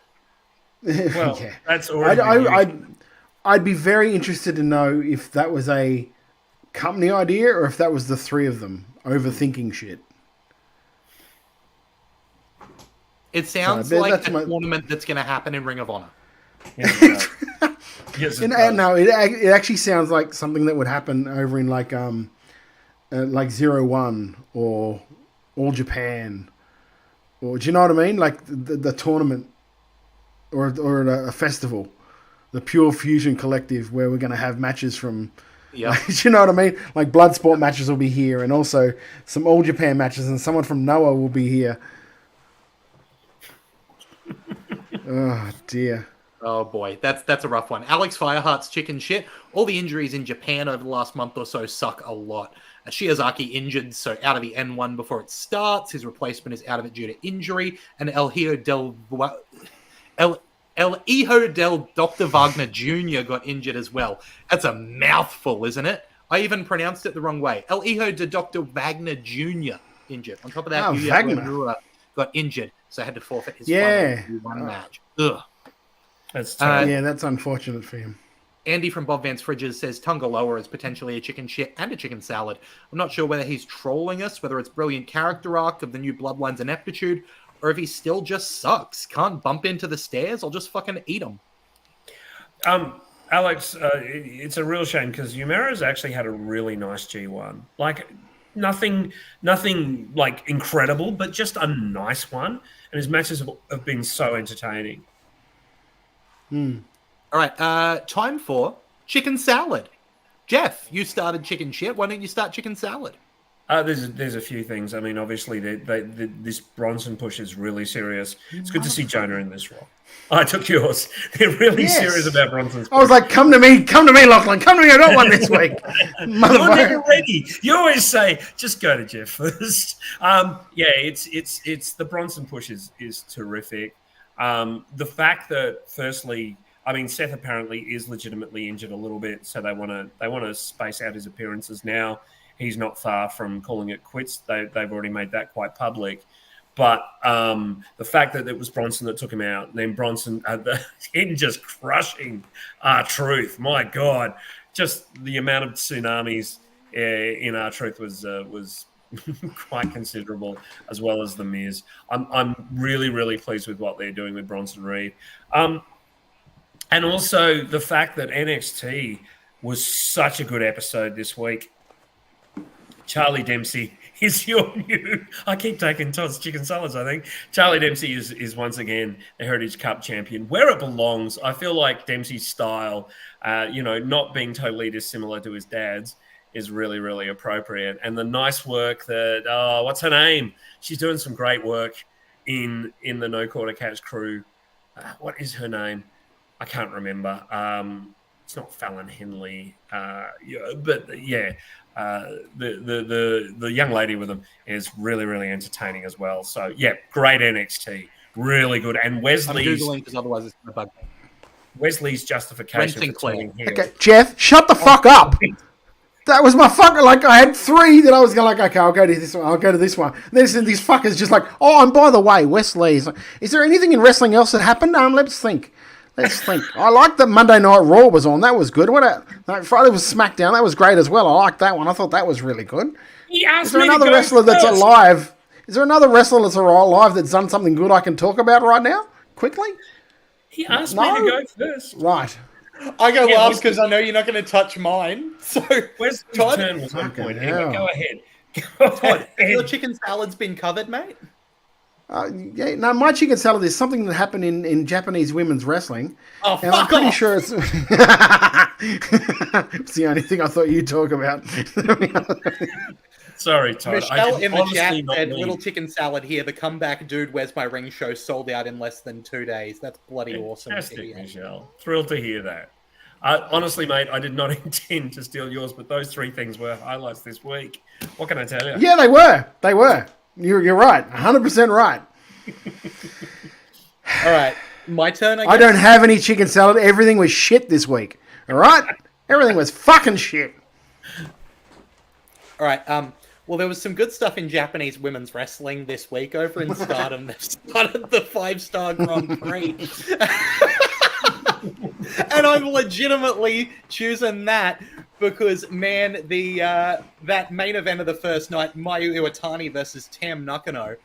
Well, yeah. That's already. I'd be very interested to know if that was a company idea or if that was the 3 of them overthinking shit. It sounds like a tournament that's going to happen in Ring of Honor. Yes, no, it actually sounds like something that would happen over in like 01 or All Japan, or do you know what I mean? Like the tournament or a festival, the Pure Fusion Collective, where we're going to have matches from. Yeah, like, you know what I mean? Like Bloodsport matches will be here, and also some All Japan matches, and someone from Noah will be here. Oh dear. Oh boy, that's a rough one. Alex Fireheart's chicken shit. All the injuries in Japan over the last month or so suck a lot. Shiozaki injured, so out of the N1 before it starts. His replacement is out of it due to injury. And El Hijo del Dr. Wagner Jr. got injured as well. That's a mouthful, isn't it? I even pronounced it the wrong way. El Hijo de Dr. Wagner Jr. injured. On top of that, Yuya got injured, so had to forfeit his one match. Ugh. That's terrible. That's unfortunate for him. Andy from Bob Vance Fridges says Tonga Loa is potentially a chicken shit and a chicken salad. I'm not sure whether he's trolling us, whether it's brilliant character arc of the new Bloodlines ineptitude, or if he still just sucks. Can't bump into the stairs, I'll just fucking eat him. Alex, it's a real shame because Umero's actually had a really nice G1. Like, nothing like incredible, but just a nice one. And his matches have been so entertaining. All right, time for chicken salad. Jeff, you started chicken shit. Why don't you start chicken salad? There's a few things. I mean, obviously, this Bronson push is really serious. It's good to see Jonah in this role. I took yours. They're really serious about Bronson's push. I was like, come to me, Lachlan. Come to me, I got one this week. You're never ready. You always say, just go to Jeff first. It's the Bronson push is terrific. The fact that, firstly, I mean, Seth apparently is legitimately injured a little bit, so they want to space out his appearances now. He's not far from calling it quits. They've already made that quite public. But the fact that it was Bronson that took him out, and then Bronson him just crushing R-Truth. My God, just the amount of tsunamis in R-Truth was quite considerable, as well as the Miz. I'm really, really pleased with what they're doing with Bronson Reed. And also the fact that NXT was such a good episode this week. Charlie Dempsey is your new... I keep taking Todd's chicken salads, I think. Charlie Dempsey is once again the Heritage Cup champion, where it belongs. I feel like Dempsey's style, not being totally dissimilar to his dad's, is really, really appropriate. And the nice work that... what's her name? She's doing some great work in the No Quarter Catch crew. What is her name? I can't remember. It's not Fallon Henley. The young lady with them is really, really entertaining as well. So, yeah, great NXT. Really good. And Wesley's... I'm Googling because otherwise it's going to bug me. Wesley's justification for turning heel. Okay, Jeff, shut the fuck up. That was my fucker. Like, I had 3 that I was going okay, I'll go to this one. I'll go to this one. Then these fuckers just like, and by the way, Wesley's... Is there anything in wrestling else that happened? Let's think. I like that Monday Night Raw was on. That was good. Friday was SmackDown. That was great as well. I like that one. I thought that was really good. Is there another wrestler that's alive? Is there another wrestler that's alive that's done something good I can talk about right now? Quickly? He asked me to go first. Right. I go last because I know you're not going to touch mine. So Wesley's turn was on point. Anyway, go ahead. Todd, your chicken salad's been covered, mate? My chicken salad is something that happened in Japanese women's wrestling. Oh, and I'm pretty sure it's... it's the only thing I thought you'd talk about. Sorry, Todd. Michelle I in the honestly chat not said, mean. "Little chicken salad here. The comeback dude, where's my ring show sold out in less than 2 days. That's bloody awesome." Fantastic, Michelle. Thrilled to hear that. Honestly, mate, I did not intend to steal yours, but those three things were highlights this week. What can I tell you? Yeah, they were. They were. You're right. 100% right. All right, my turn. I don't have any chicken salad. Everything was shit this week. All right? Everything was fucking shit. All right. Well, there was some good stuff in Japanese women's wrestling this week over in Stardom. They've started the 5-star Grand Prix. And I'm legitimately choosing that because, man, the that main event of the first night, Mayu Iwatani versus Tam Nakano,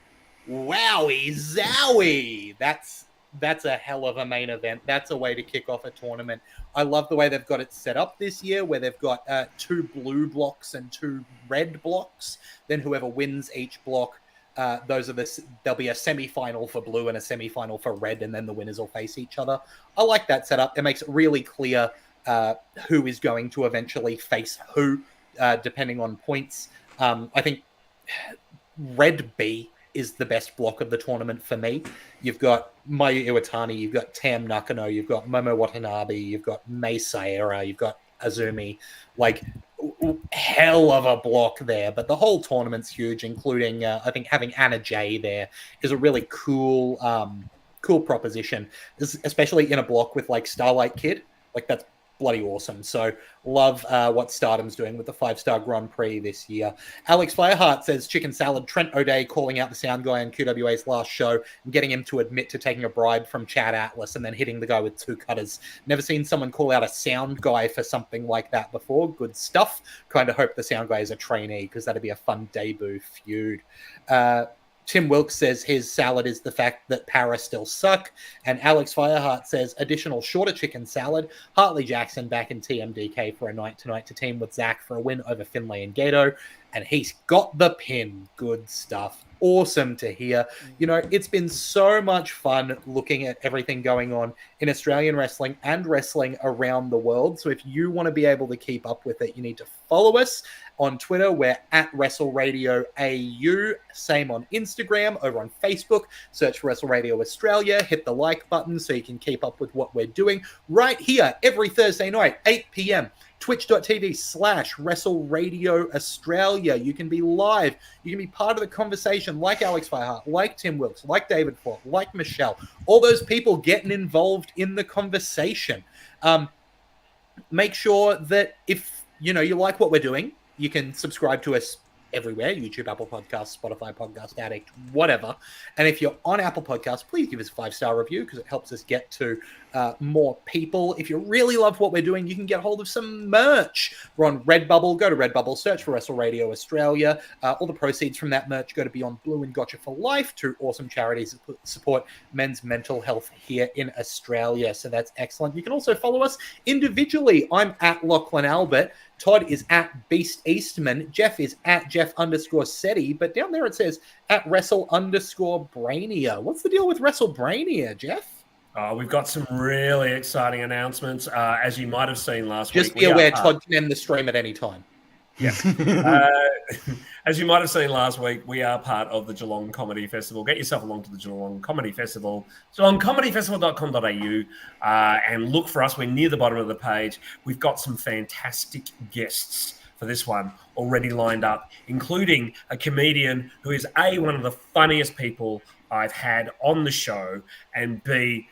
wowie zowie! That's a hell of a main event. That's a way to kick off a tournament. I love the way they've got it set up this year, where they've got 2 blue blocks and 2 red blocks. Then whoever wins each block, there'll be a semi-final for blue and a semi-final for red, and then the winners will face each other. I like that setup. It makes it really clear who is going to eventually face who, depending on points. I think red B is the best block of the tournament for me. You've got Mayu Iwatani, you've got Tam Nakano, you've got Momo Watanabe, you've got Mei Saera, you've got Azumi. Like, hell of a block there. But the whole tournament's huge, including, I think, having Anna Jay there is a really cool proposition, especially in a block with, like, Starlight Kid. Like, that's bloody awesome. So love what Stardom's doing with the 5-star Grand Prix this year. Alex Fireheart says chicken salad. Trent O'Day calling out the sound guy on QWA's last show and getting him to admit to taking a bribe from Chad Atlas and then hitting the guy with 2 cutters. Never seen someone call out a sound guy for something like that before. Good stuff. Kind of hope the sound guy is a trainee because that'd be a fun debut feud. Tim Wilkes says his salad is the fact that Para still suck. And Alex Fireheart says additional shorter chicken salad. Hartley Jackson back in TMDK for a night tonight to team with Zach for a win over Finlay and Gato. And he's got the pin. Good stuff. Awesome to hear. You know, it's been so much fun looking at everything going on in Australian wrestling and wrestling around the world. So if you want to be able to keep up with it, you need to follow us on Twitter. We're at WrestleRadioAU. Same on Instagram. Over on Facebook, search for Wrestle Radio Australia. Hit the like button so you can keep up with what we're doing right here every Thursday night, 8 p.m. Twitch.tv/Wrestle Radio Australia. You can be live. You can be part of the conversation like Alex Fireheart, like Tim Wilkes, like David Falk, like Michelle. All those people getting involved in the conversation. Make sure that if you like what we're doing, you can subscribe to us everywhere: YouTube, Apple Podcasts, Spotify, Podcast Addict, whatever. And if you're on Apple Podcasts, please give us a 5-star review because it helps us get to more people. If you really love what we're doing, you can get hold of some merch. We're on Redbubble. Go to Redbubble, search for Wrestle Radio Australia. All the proceeds from that merch go to Beyond Blue and Gotcha for Life, 2 awesome charities that support men's mental health here in Australia. So that's excellent. You can also follow us individually. I'm at Lachlan Albert. Todd is at Beast Eastman. Jeff is at Jeff_Seti. But down there it says at Wrestle_Brainia. What's the deal with WrestleBrainia, Jeff? We've got some really exciting announcements. As you might have seen last week. Just be aware Todd can end the stream at any time. Yeah. As you might have seen last week, we are part of the Geelong Comedy Festival. Get yourself along to the Geelong Comedy Festival, geelongcomedyfestival.com.au, and look for us. We're near the bottom of the page. We've got some fantastic guests for this one already lined up, including a comedian who is A, one of the funniest people I've had on the show, and B,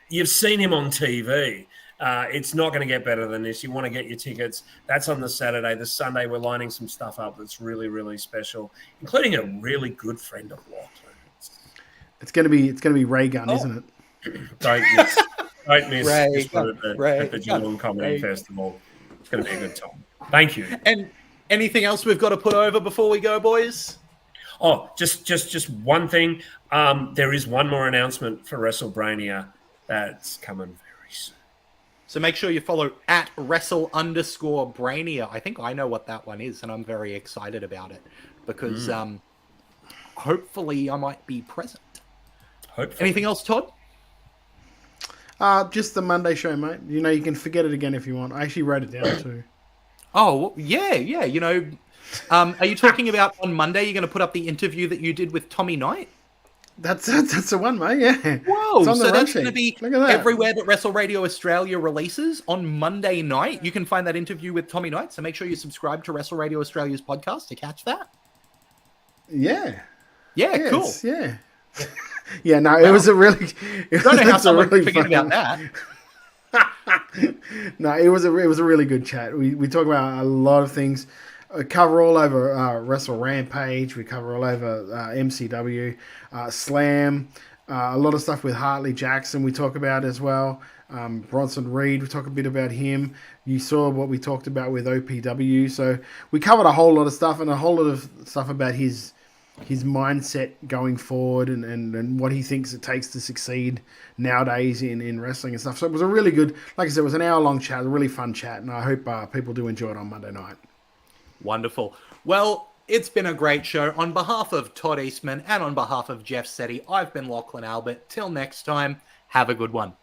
you've seen him on TV. It's not going to get better than this. You want to get your tickets. That's on the Saturday. The Sunday, we're lining some stuff up that's really, really special, including a really good friend of Lachlan's. It's going to be Ray Gunn, isn't it? Don't miss. Don't miss Ray this one at the Geelong Comedy Festival. It's going to be a good time. Thank you. And anything else we've got to put over before we go, boys? Oh, just one thing. There is one more announcement for WrestleBrainia that's coming very soon. So make sure you follow at Wrestle_Brainia. I think I know what that one is, and I'm very excited about it because hopefully I might be present. Hopefully. Anything else, Todd? Just the Monday show, mate. You can forget it again if you want. I actually wrote it down too. Oh, yeah. Are you talking about on Monday you're going to put up the interview that you did with Tommy Knight? That's the one, mate. Yeah. Whoa! So that's going to be everywhere that Wrestle Radio Australia releases on Monday night. You can find that interview with Tommy Knight. So make sure you subscribe to Wrestle Radio Australia's podcast to catch that. Yeah. Yeah. Cool. Yeah. Yeah. No, it was a really. I don't know how someone could forget about that. No, it was a really good chat. We talk about a lot of things. We cover all over Wrestle Rampage. We cover all over MCW, Slam, a lot of stuff with Hartley Jackson we talk about as well. Bronson Reed, we talk a bit about him. You saw what we talked about with OPW. So we covered a whole lot of stuff and a whole lot of stuff about his mindset going forward and what he thinks it takes to succeed nowadays in wrestling and stuff. So it was a really good, like I said, it was an hour-long chat, a really fun chat, and I hope people do enjoy it on Monday night. Wonderful. Well, it's been a great show. On behalf of Todd Eastman and on behalf of Jeff Setti, I've been Lachlan Albert. Till next time, have a good one.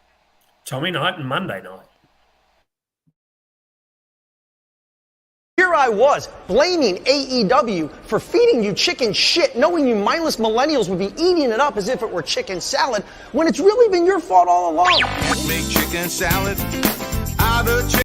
Tommy Night and Monday night. Here I was, blaming AEW for feeding you chicken shit, knowing you mindless millennials would be eating it up as if it were chicken salad, when it's really been your fault all along. Make chicken salad out of chicken.